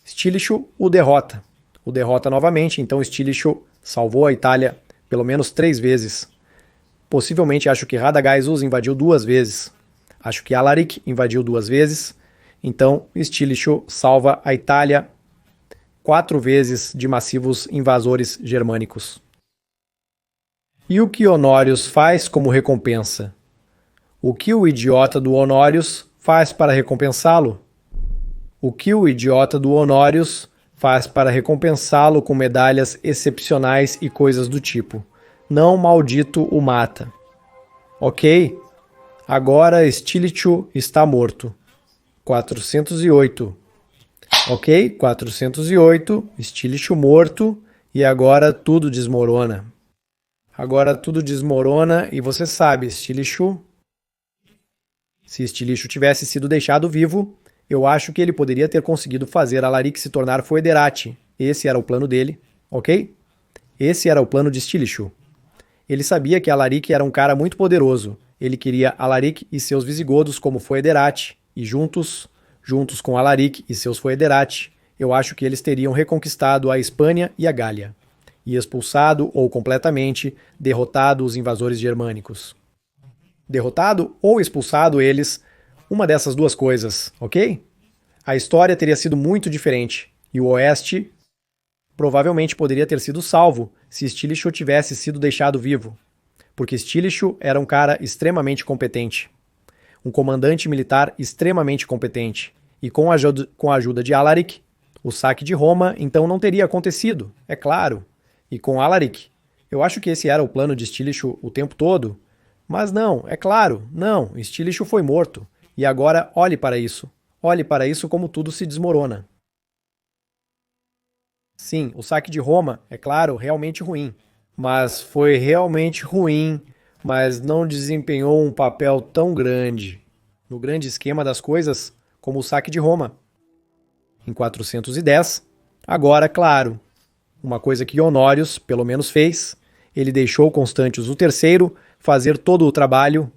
Stilicho o derrota. O derrota novamente, então Stilicho salvou a Itália pelo menos 3 vezes. Possivelmente acho que Radagaisus invadiu 2 vezes. Acho que Alaric invadiu 2 vezes. Então Stilicho salva a Itália 4 vezes de massivos invasores germânicos. E o que Honorius faz como recompensa? O que o idiota do Honorius faz para recompensá-lo? O que o idiota do Honorius faz para recompensá-lo com medalhas excepcionais e coisas do tipo? Não maldito o mata. Ok? Agora Stilicho está morto. 408. Ok? 408, Stilicho morto, e agora tudo desmorona. Agora tudo desmorona e você sabe, Stilicho... Se Stilicho tivesse sido deixado vivo, eu acho que ele poderia ter conseguido fazer Alaric se tornar foederati. Esse era o plano dele, ok? Esse era o plano de Stilicho. Ele sabia que Alaric era um cara muito poderoso. Ele queria Alaric e seus visigodos como foederati, e juntos com Alaric e seus foederati, eu acho que eles teriam reconquistado a Espanha e a Gália, e expulsado ou completamente derrotado os invasores germânicos. Derrotado ou expulsado eles, uma dessas duas coisas, ok? A história teria sido muito diferente, e o Oeste provavelmente poderia ter sido salvo se Stilicho tivesse sido deixado vivo, porque Stilicho era um cara extremamente competente, um comandante militar extremamente competente, e com a ajuda de Alaric, o saque de Roma então não teria acontecido, é claro. E com Alaric, eu acho que esse era o plano de Stilicho o tempo todo, mas não, é claro, não, Stilicho foi morto, e agora olhe para isso como tudo se desmorona. Sim, o saque de Roma, é claro, realmente ruim. Mas foi realmente ruim, mas não desempenhou um papel tão grande no grande esquema das coisas como o saque de Roma. Em 410, agora, claro, uma coisa que Honorius, pelo menos, fez, ele deixou Constantius III fazer todo o trabalho.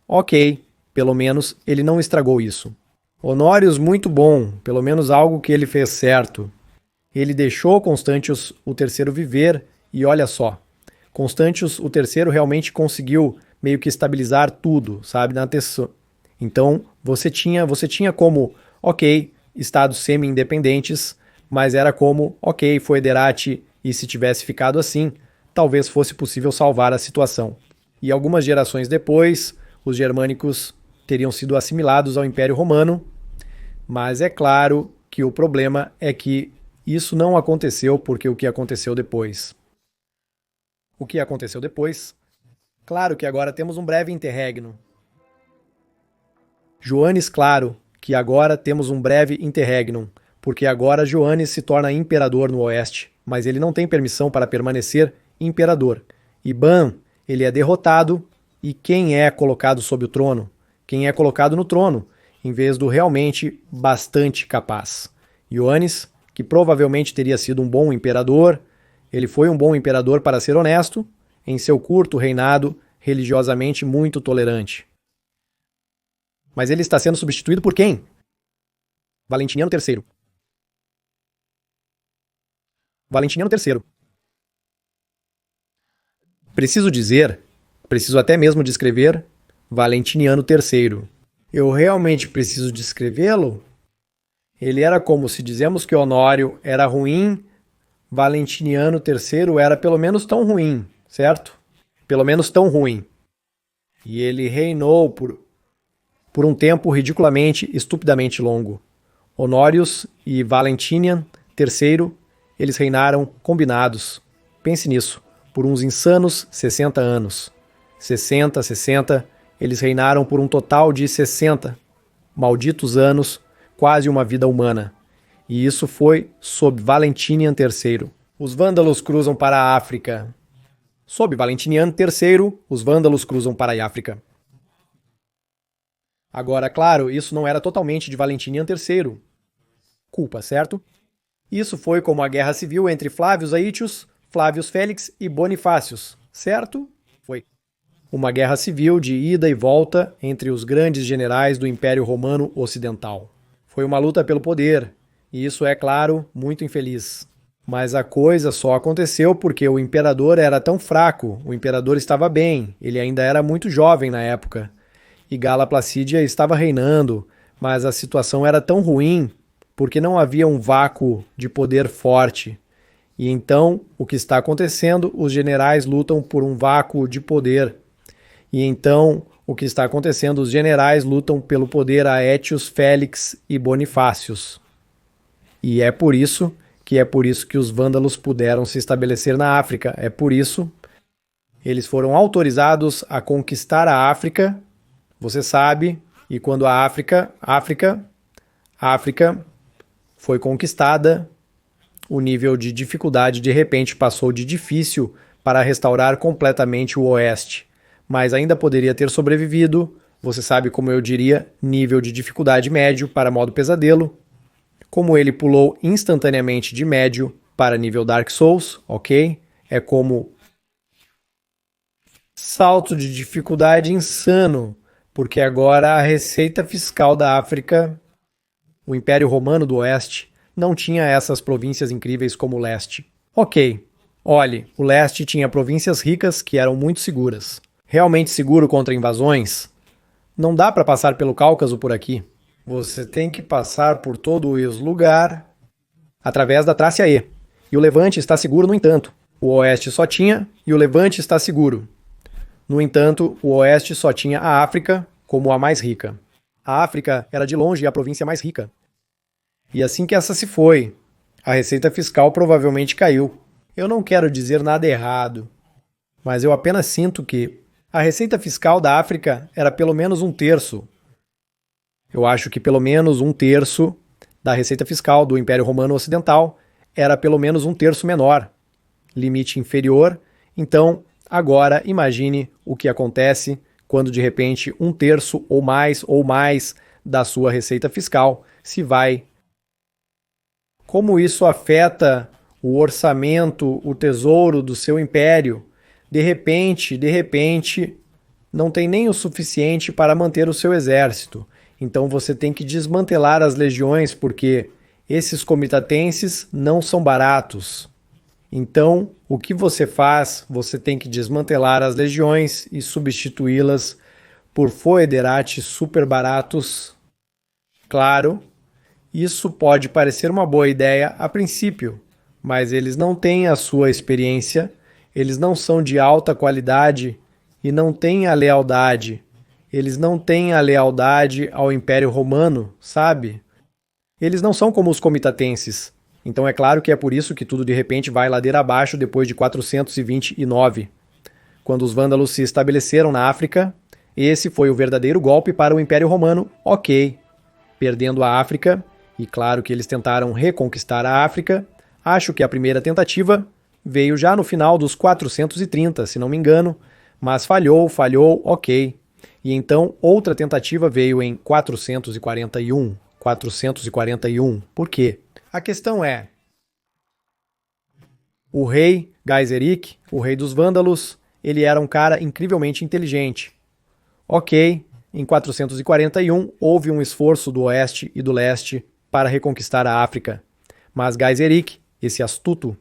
Ok, pelo menos ele não estragou isso. Honorius muito bom, pelo menos algo que ele fez certo. Ele deixou Constantius III viver e olha só, Constantius III realmente conseguiu meio que estabilizar tudo, sabe, na atenção. Então, você tinha como, ok, estados semi-independentes, mas era como, ok, foi Foederati e se tivesse ficado assim, talvez fosse possível salvar a situação. E algumas gerações depois, os germânicos teriam sido assimilados ao Império Romano, mas é claro que o problema é que isso não aconteceu porque o que aconteceu depois? O que aconteceu depois? Claro que agora temos um breve interregno. Joanes, claro que agora temos um breve interregnum, porque agora Joanes se torna imperador no oeste, mas ele não tem permissão para permanecer imperador. Iban, ele é derrotado, e quem é colocado sob o trono? Quem é colocado no trono, em vez do realmente bastante capaz? Ioannis, que provavelmente teria sido um bom imperador, ele foi um bom imperador para ser honesto, em seu curto reinado religiosamente muito tolerante. Mas ele está sendo substituído por quem? Valentiniano III. Valentiniano III. Preciso até mesmo descrever Valentiniano III. Eu realmente preciso descrevê-lo? Ele era como se dizemos que Honório era ruim, Valentiniano III era pelo menos tão ruim, certo? Pelo menos tão ruim. E ele reinou por um tempo ridiculamente, estupidamente longo. Honorius e Valentinian III, eles reinaram combinados. Pense nisso, por uns insanos 60 anos. 60, eles reinaram por um total de 60 malditos anos, quase uma vida humana. E isso foi sob Valentinian III. Os vândalos cruzam para a África. Sob Valentinian III, os vândalos cruzam para a África. Agora, claro, isso não era totalmente de Valentinian III. Culpa, certo? Isso foi como a guerra civil entre Flávios Aetius, Flávios Félix e Bonifácios, certo? Foi. Uma guerra civil de ida e volta entre os grandes generais do Império Romano Ocidental. Foi uma luta pelo poder, e isso é, claro, muito infeliz. Mas a coisa só aconteceu porque o imperador era tão fraco, o imperador estava bem, ele ainda era muito jovem na época. E Gala Placídia estava reinando, mas a situação era tão ruim porque não havia um vácuo de poder forte. E então, o que está acontecendo? Os generais lutam por um vácuo de poder. E então, o que está acontecendo? Os generais lutam pelo poder a Aetius, Félix e Bonifácios. E é por isso que os vândalos puderam se estabelecer na África. É por isso eles foram autorizados a conquistar a África. Você sabe, e quando a África foi conquistada, o nível de dificuldade de repente passou de difícil para restaurar completamente o Oeste. Mas ainda poderia ter sobrevivido, você sabe como eu diria, nível de dificuldade médio para modo pesadelo. Como ele pulou instantaneamente de médio para nível Dark Souls, ok? É como salto de dificuldade insano, porque agora a receita fiscal da África, o Império Romano do Oeste, não tinha essas províncias incríveis como o Leste. Ok, olhe, o Leste tinha províncias ricas que eram muito seguras. Realmente seguro contra invasões? Não dá para passar pelo Cáucaso por aqui. Você tem que passar por todo esse lugar através da Trácia E. e o Levante está seguro, no entanto. O Oeste só tinha e o Levante está seguro. No entanto, o Oeste só tinha a África como a mais rica. A África era de longe a província mais rica. E assim que essa se foi, a receita fiscal provavelmente caiu. Eu não quero dizer nada errado, mas eu apenas sinto que a receita fiscal da África era pelo menos um terço. Eu acho que pelo menos um terço da receita fiscal do Império Romano Ocidental era pelo menos um terço menor, limite inferior. Então, agora imagine o que acontece quando de repente um terço ou mais da sua receita fiscal se vai. Como isso afeta o orçamento, o tesouro do seu império? De repente, não tem nem o suficiente para manter o seu exército. Então você tem que desmantelar as legiões, porque esses comitatenses não são baratos. Então, o que você faz? Você tem que desmantelar as legiões e substituí-las por foederates super baratos. Claro, isso pode parecer uma boa ideia a princípio, mas eles não têm a sua experiência, eles não são de alta qualidade e não têm a lealdade. Eles não têm a lealdade ao Império Romano, sabe? Eles não são como os comitatenses. Então é claro que é por isso que tudo de repente vai ladeira abaixo depois de 429. Quando os vândalos se estabeleceram na África, esse foi o verdadeiro golpe para o Império Romano, ok. Perdendo a África, e claro que eles tentaram reconquistar a África, acho que a primeira tentativa veio já no final dos 430, se não me engano, mas falhou, ok. E então outra tentativa veio em 441. Por quê? A questão é, o rei Gaiseric, o rei dos vândalos, ele era um cara incrivelmente inteligente. Ok, em 441 houve um esforço do oeste e do leste para reconquistar a África. Mas Gaiseric, esse astuto,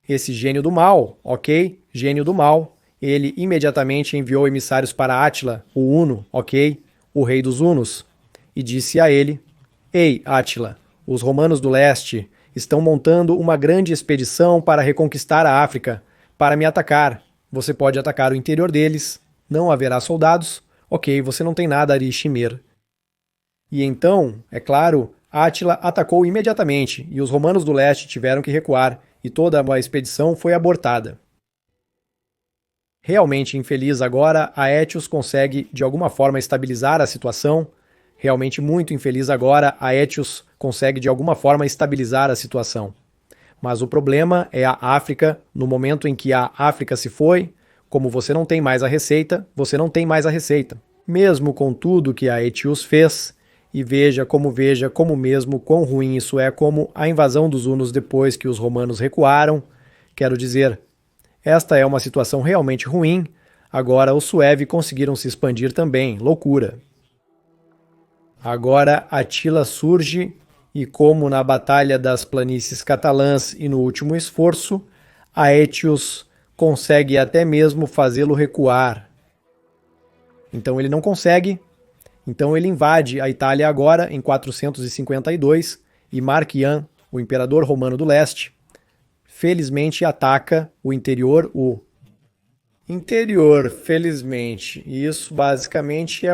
esse gênio do mal, ok? Gênio do mal, ele imediatamente enviou emissários para Átila, o Huno, ok? O rei dos Hunos, e disse a ele: Ei, Átila, os romanos do leste estão montando uma grande expedição para reconquistar a África, para me atacar. Você pode atacar o interior deles, não haverá soldados, ok, você não tem nada a Arishimer. E então, é claro, Átila atacou imediatamente e os romanos do leste tiveram que recuar e toda a expedição foi abortada. Realmente infeliz agora, Aétios consegue de alguma forma estabilizar a situação. Realmente muito infeliz agora, Aétios consegue de alguma forma estabilizar a situação. Mas o problema é a África. No momento em que a África se foi, como você não tem mais a receita, você não tem mais a receita. Mesmo com tudo que Aétios fez, e veja como mesmo quão ruim isso é, como a invasão dos hunos depois que os romanos recuaram, quero dizer, esta é uma situação realmente ruim. Agora os Suevi conseguiram se expandir também, loucura. Agora Atila surge e, como na Batalha das Planícies Catalãs e no último esforço, Aétios consegue até mesmo fazê-lo recuar. Então ele não consegue, então ele invade a Itália agora em 452 e Marcian, o imperador romano do leste, felizmente ataca o interior, felizmente. E isso basicamente é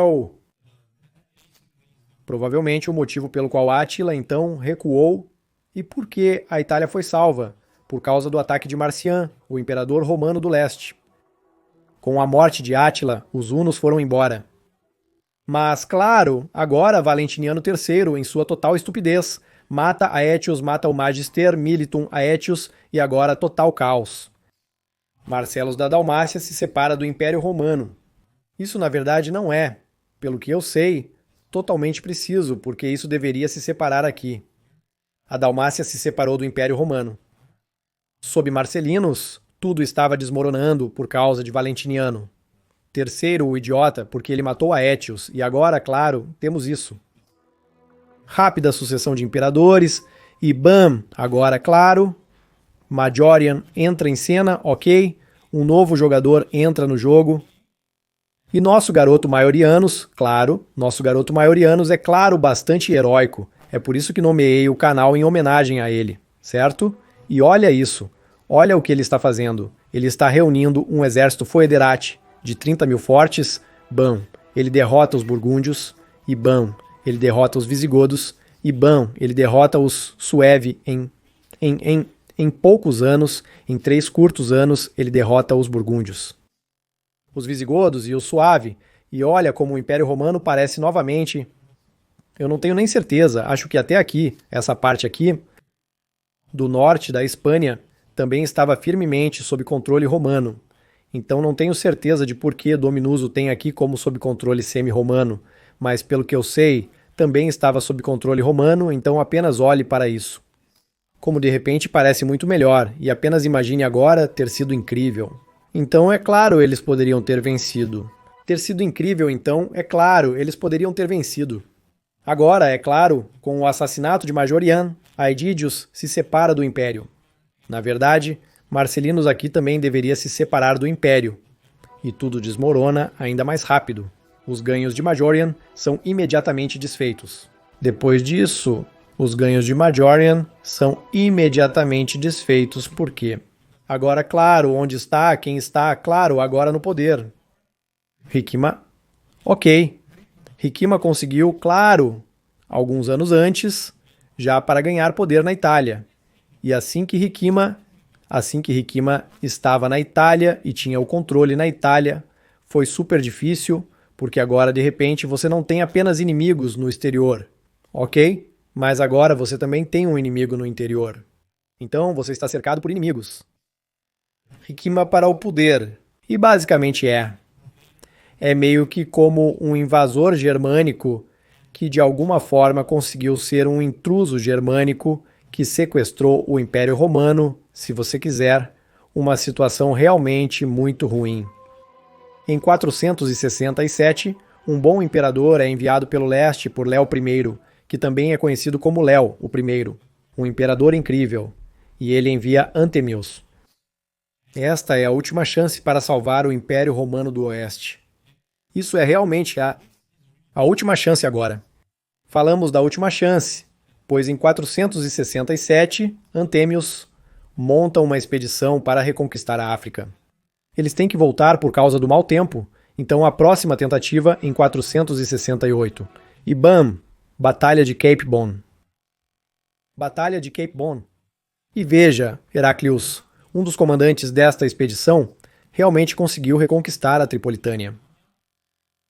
provavelmente o motivo pelo qual Átila então recuou. E por que a Itália foi salva? Por causa do ataque de Marcian, o imperador romano do leste. Com a morte de Átila, os hunos foram embora. Mas, claro, agora Valentiniano III, em sua total estupidez, mata Aétios, mata o Magister Militum Aétios e agora total caos. Marcelos da Dalmácia se separa do Império Romano. Isso, na verdade, não é, pelo que eu sei, totalmente preciso, porque isso deveria se separar aqui. A Dalmácia se separou do Império Romano. Sob Marcelinos, tudo estava desmoronando por causa de Valentiniano. Terceiro, o idiota, porque ele matou Aétios, e agora, claro, temos isso. Rápida sucessão de imperadores, e bam, agora, claro, Majorian entra em cena, ok, um novo jogador entra no jogo, e nosso garoto Maiorianos, claro, é claro, bastante heróico, é por isso que nomeei o canal em homenagem a ele. certo? E olha isso, olha o que ele está fazendo. Ele está reunindo um exército foederate de 30 mil fortes, bam, ele derrota os burgúndios, e bam, ele derrota os visigodos, e bam, ele derrota os suevi em poucos anos, em 3 curtos anos, ele derrota os burgúndios. Os visigodos e os suave, e olha como o Império Romano parece novamente... Eu não tenho nem certeza, acho que até aqui, essa parte aqui, do norte da Espanha, também estava firmemente sob controle romano. Então não tenho certeza de por que Dominuso tem aqui como sob controle semi-romano, mas pelo que eu sei, também estava sob controle romano, então apenas olhe para isso. Como de repente parece muito melhor, e apenas imagine agora ter sido incrível. Então é claro, eles poderiam ter vencido. Ter sido incrível, então, é claro, eles poderiam ter vencido. Agora, é claro, com o assassinato de Majorian, Aedídios se separa do Império. Na verdade, Marcelinos aqui também deveria se separar do Império. E tudo desmorona ainda mais rápido. Os ganhos de Majorian são imediatamente desfeitos. Depois disso, os ganhos de Majorian são imediatamente desfeitos. Por quê? Agora, claro, onde está, quem está, claro, agora no poder. Rikima, ok. Rikima conseguiu, claro, alguns anos antes, já para ganhar poder na Itália. E assim que Rikima estava na Itália e tinha o controle na Itália, foi super difícil, porque agora de repente você não tem apenas inimigos no exterior, ok? Mas agora você também tem um inimigo no interior. Então você está cercado por inimigos. Rikima para o poder. E basicamente é meio que como um invasor germânico que de alguma forma conseguiu ser um intruso germânico que sequestrou o Império Romano, se você quiser, uma situação realmente muito ruim. Em 467, um bom imperador é enviado pelo leste por Léo I, que também é conhecido como Léo o I, um imperador incrível, e ele envia Antemius. Esta é a última chance para salvar o Império Romano do Oeste. Isso é realmente a última chance agora. Falamos da última chance, pois em 467, Antemius monta uma expedição para reconquistar a África. Eles têm que voltar por causa do mau tempo, então a próxima tentativa em 468. E bam! Batalha de Cape Bon. Batalha de Cape Bon. E veja, Heraclius, um dos comandantes desta expedição, realmente conseguiu reconquistar a Tripolitânia.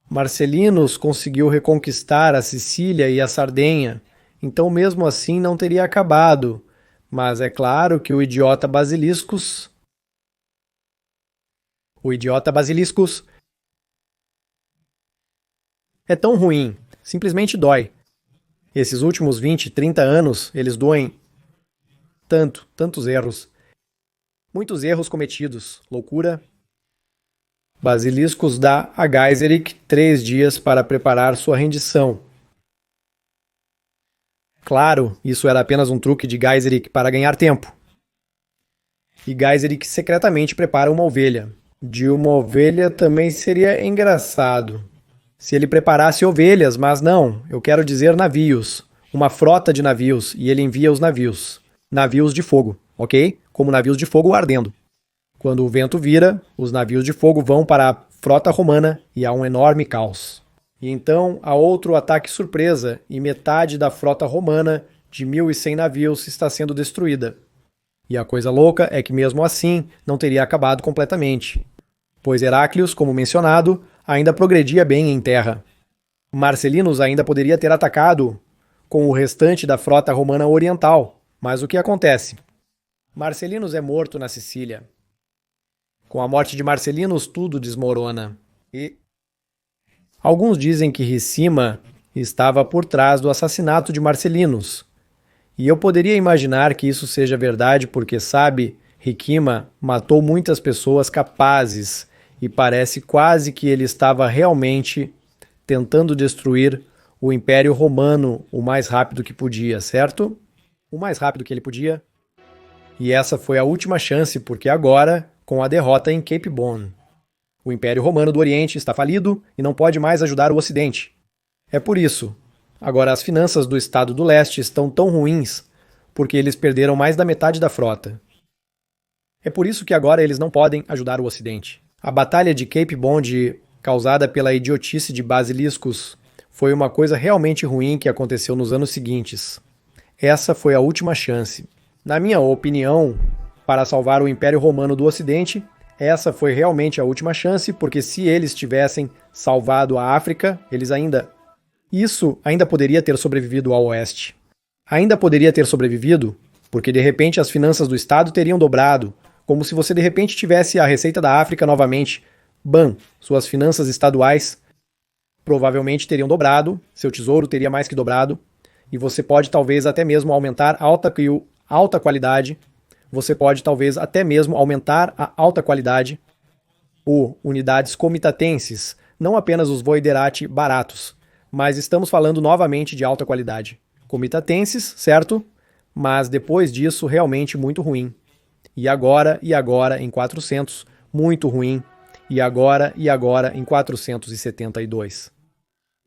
Marcelinos conseguiu reconquistar a Sicília e a Sardenha, então mesmo assim não teria acabado, mas é claro que o idiota Basiliscus é tão ruim, simplesmente dói. Esses últimos 20, 30 anos, eles doem tantos erros. Muitos erros cometidos, loucura. Basiliscus dá a Gaiseric 3 dias para preparar sua rendição. Claro, isso era apenas um truque de Gaiseric para ganhar tempo. E Gaiseric secretamente prepara uma ovelha. De uma ovelha também seria engraçado se ele preparasse ovelhas, mas não, eu quero dizer navios. Uma frota de navios, e ele envia os navios. Navios de fogo, ok? Como navios de fogo ardendo. Quando o vento vira, os navios de fogo vão para a frota romana e há um enorme caos. E então há outro ataque surpresa e metade da frota romana de 1.100 navios está sendo destruída. E a coisa louca é que mesmo assim não teria acabado completamente, pois Heraclius, como mencionado, ainda progredia bem em terra. Marcelinos ainda poderia ter atacado com o restante da frota romana oriental, mas o que acontece? Marcelinos é morto na Sicília. Com a morte de Marcelinos, tudo desmorona. E alguns dizem que Ricima estava por trás do assassinato de Marcelinos. E eu poderia imaginar que isso seja verdade porque, sabe, Ricima matou muitas pessoas capazes e parece quase que ele estava realmente tentando destruir o Império Romano o mais rápido que podia, certo? O mais rápido que ele podia. E essa foi a última chance porque agora, com a derrota em Cape Bon, o Império Romano do Oriente está falido e não pode mais ajudar o Ocidente. É por isso. Agora as finanças do Estado do Leste estão tão ruins porque eles perderam mais da metade da frota. É por isso que agora eles não podem ajudar o Ocidente. A Batalha de Cape Bond, causada pela idiotice de basiliscos, foi uma coisa realmente ruim que aconteceu nos anos seguintes. Essa foi a última chance. Na minha opinião, para salvar o Império Romano do Ocidente, essa foi realmente a última chance, porque se eles tivessem salvado a África, isso ainda poderia ter sobrevivido ao Oeste. Ainda poderia ter sobrevivido, porque de repente as finanças do Estado teriam dobrado, como se você de repente tivesse a receita da África novamente. Bam, suas finanças estaduais provavelmente teriam dobrado, seu tesouro teria mais que dobrado, e você pode talvez até mesmo aumentar alta qualidade, você pode talvez até mesmo aumentar a alta qualidade ou unidades comitatenses, não apenas os voiderati baratos, mas estamos falando novamente de alta qualidade. Comitatenses, certo? Mas depois disso, realmente muito ruim. E agora, em 400, muito ruim. E agora, em 472.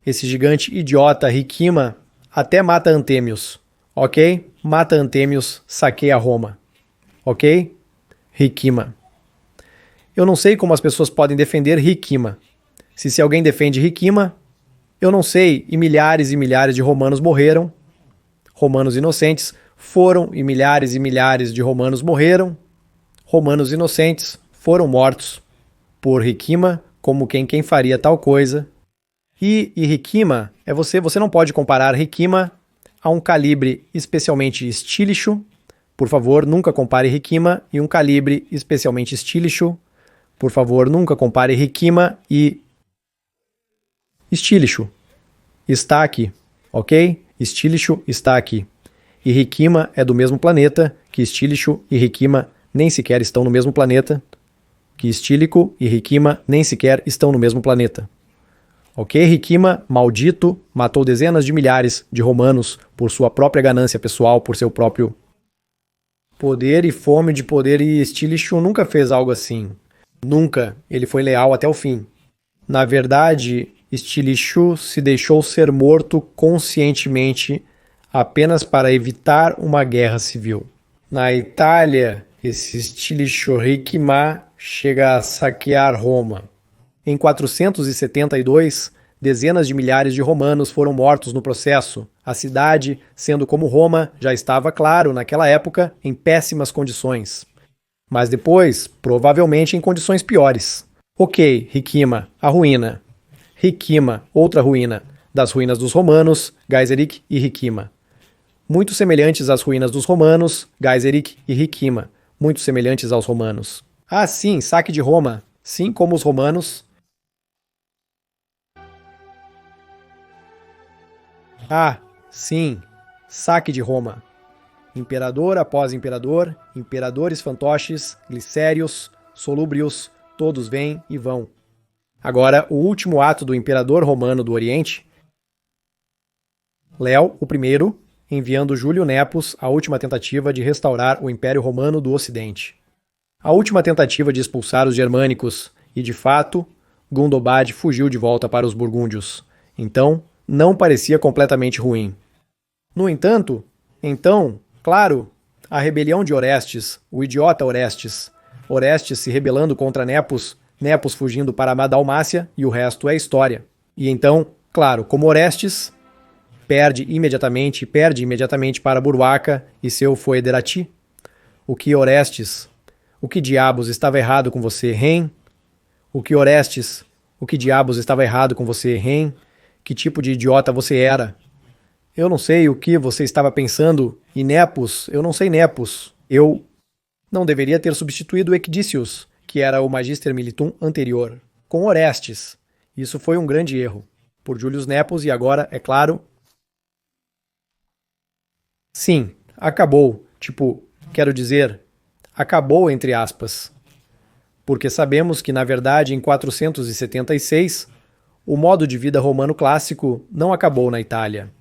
Esse gigante idiota Rikima até mata Antêmios, ok? Mata Antêmios, saqueia Roma, ok? Rikima. Eu não sei como as pessoas podem defender Rikima. Se alguém defende Rikima, eu não sei, e milhares de romanos morreram, romanos inocentes foram, e milhares de romanos morreram, romanos inocentes foram mortos por Rikima, como quem faria tal coisa. E Rikima, você não pode comparar Rikima a um calibre especialmente estílicho. Por favor, nunca compare Rikima e um calibre especialmente estílicho. Por favor, nunca compare Rikima e estílicho. Está aqui, ok? Estílicho está aqui. E Rikima é do mesmo planeta, que estílicho e Rikima nem sequer estão no mesmo planeta, que estílico e Rikima nem sequer estão no mesmo planeta. Ok, Rikima, maldito, matou dezenas de milhares de romanos por sua própria ganância pessoal, por seu próprio poder e fome de poder, e Estílicho nunca fez algo assim. Nunca. Ele foi leal até o fim. Na verdade, Estílicho se deixou ser morto conscientemente apenas para evitar uma guerra civil. Na Itália, esse Estílicho Rikima chega a saquear Roma. Em 472, dezenas de milhares de romanos foram mortos no processo. A cidade, sendo como Roma, já estava, claro, naquela época, em péssimas condições. Mas depois, provavelmente em condições piores. Ok, Rikima, a ruína. Rikima, outra ruína. Das ruínas dos romanos, Gaiseric e Rikima. Muito semelhantes às ruínas dos romanos, Gaiseric e Rikima. Muito semelhantes aos romanos. Ah, sim, saque de Roma. Sim, como os romanos. Ah, sim, saque de Roma. Imperador após imperador, imperadores fantoches, glicérios, solúbrios, todos vêm e vão. Agora, o último ato do imperador romano do Oriente, Léo I, enviando Júlio Nepos a última tentativa de restaurar o Império Romano do Ocidente. A última tentativa de expulsar os germânicos, e de fato, Gundobad fugiu de volta para os burgúndios. Então, não parecia completamente ruim. No entanto, claro, a rebelião de Orestes, o idiota Orestes, Orestes se rebelando contra Nepos, Nepos fugindo para a Dalmácia, e o resto é história. E então, claro, como Orestes perde imediatamente para Burwaca e seu Foederati, o que diabos estava errado com você, Ren? O que diabos estava errado com você, Ren? Que tipo de idiota você era? Eu não sei o que você estava pensando, e Nepos, eu não sei Nepos. Eu não deveria ter substituído Ecdícios, que era o Magister Militum anterior, com Orestes. Isso foi um grande erro, por Július Nepos, e agora, é claro... Sim, acabou. Quero dizer, acabou entre aspas. Porque sabemos que, na verdade, em 476... o modo de vida romano clássico não acabou na Itália.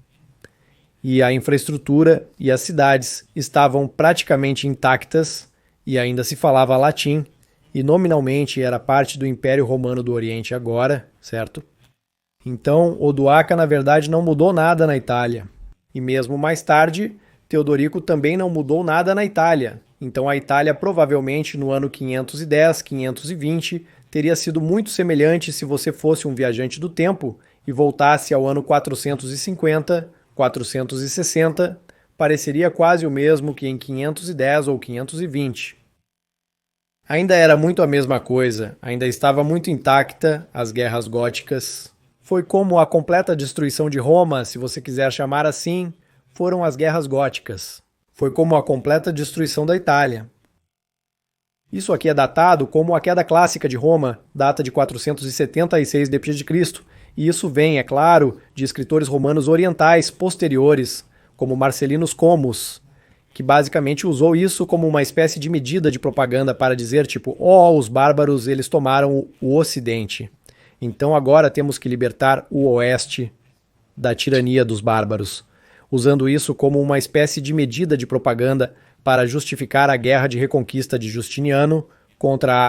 E a infraestrutura e as cidades estavam praticamente intactas e ainda se falava latim e nominalmente era parte do Império Romano do Oriente agora, certo? Então, Odoaca na verdade não mudou nada na Itália. E mesmo mais tarde, Teodorico também não mudou nada na Itália, então a Itália provavelmente no ano 510, 520 teria sido muito semelhante se você fosse um viajante do tempo e voltasse ao ano 450, 460, pareceria quase o mesmo que em 510 ou 520. Ainda era muito a mesma coisa, ainda estava muito intacta as guerras góticas. Foi como a completa destruição de Roma, se você quiser chamar assim, foram as guerras góticas. Foi como a completa destruição da Itália. Isso aqui é datado como a queda clássica de Roma, data de 476 d.C., e isso vem, é claro, de escritores romanos orientais posteriores, como Marcellinus Comus, que basicamente usou isso como uma espécie de medida de propaganda para dizer tipo, os bárbaros eles tomaram o Ocidente. Então agora temos que libertar o Oeste da tirania dos bárbaros, usando isso como uma espécie de medida de propaganda para justificar a guerra de reconquista de Justiniano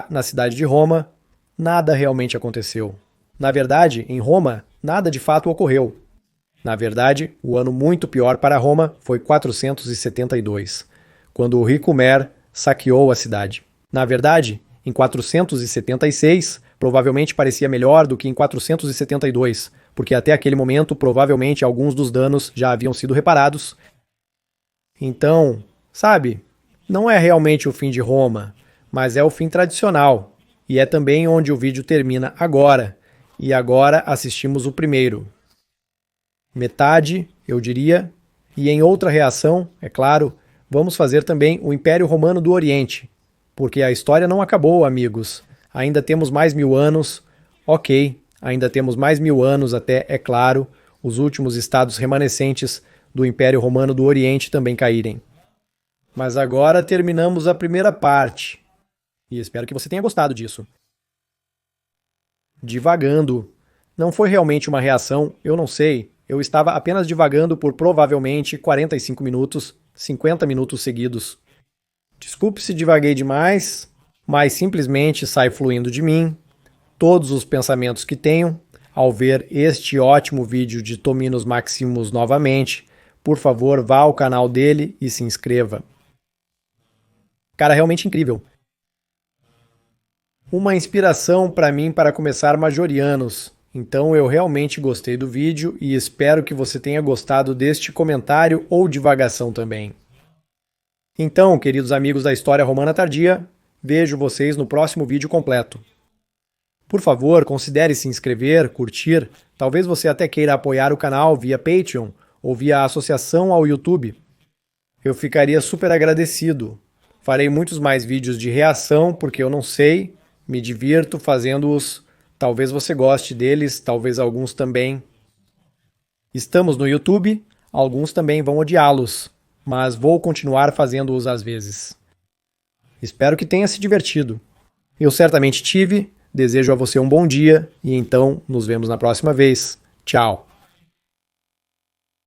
na cidade de Roma. Nada realmente aconteceu. Na verdade, em Roma, nada de fato ocorreu. Na verdade, o ano muito pior para Roma foi 472, quando o rico Mer saqueou a cidade. Na verdade, em 476, provavelmente parecia melhor do que em 472, porque até aquele momento provavelmente alguns dos danos já haviam sido reparados. Então, sabe, não é realmente o fim de Roma, mas é o fim tradicional, e é também onde o vídeo termina agora, e agora assistimos o primeiro. Metade, eu diria, e em outra reação, é claro, vamos fazer também o Império Romano do Oriente, porque a história não acabou, amigos. Ainda temos mais 1000 anos, ok, ainda temos mais 1000 anos até, é claro, os últimos estados remanescentes do Império Romano do Oriente também caírem. Mas agora terminamos a primeira parte, e espero que você tenha gostado disso. Divagando. Não foi realmente uma reação, eu não sei. Eu estava apenas divagando por provavelmente 45 minutos, 50 minutos seguidos. Desculpe se divaguei demais, mas simplesmente sai fluindo de mim todos os pensamentos que tenho ao ver este ótimo vídeo de Tominos Maximus novamente. Por favor, vá ao canal dele e se inscreva. Cara, realmente incrível. Uma inspiração para mim para começar Majorianos. Então eu realmente gostei do vídeo e espero que você tenha gostado deste comentário ou divagação também. Então, queridos amigos da História Romana Tardia, vejo vocês no próximo vídeo completo. Por favor, considere se inscrever, curtir, talvez você até queira apoiar o canal via Patreon ou via associação ao YouTube. Eu ficaria super agradecido. Farei muitos mais vídeos de reação porque eu não sei, me divirto fazendo-os. Talvez você goste deles, talvez alguns também. Estamos no YouTube, alguns também vão odiá-los, mas vou continuar fazendo-os às vezes. Espero que tenha se divertido. Eu certamente tive, desejo a você um bom dia e então nos vemos na próxima vez. Tchau!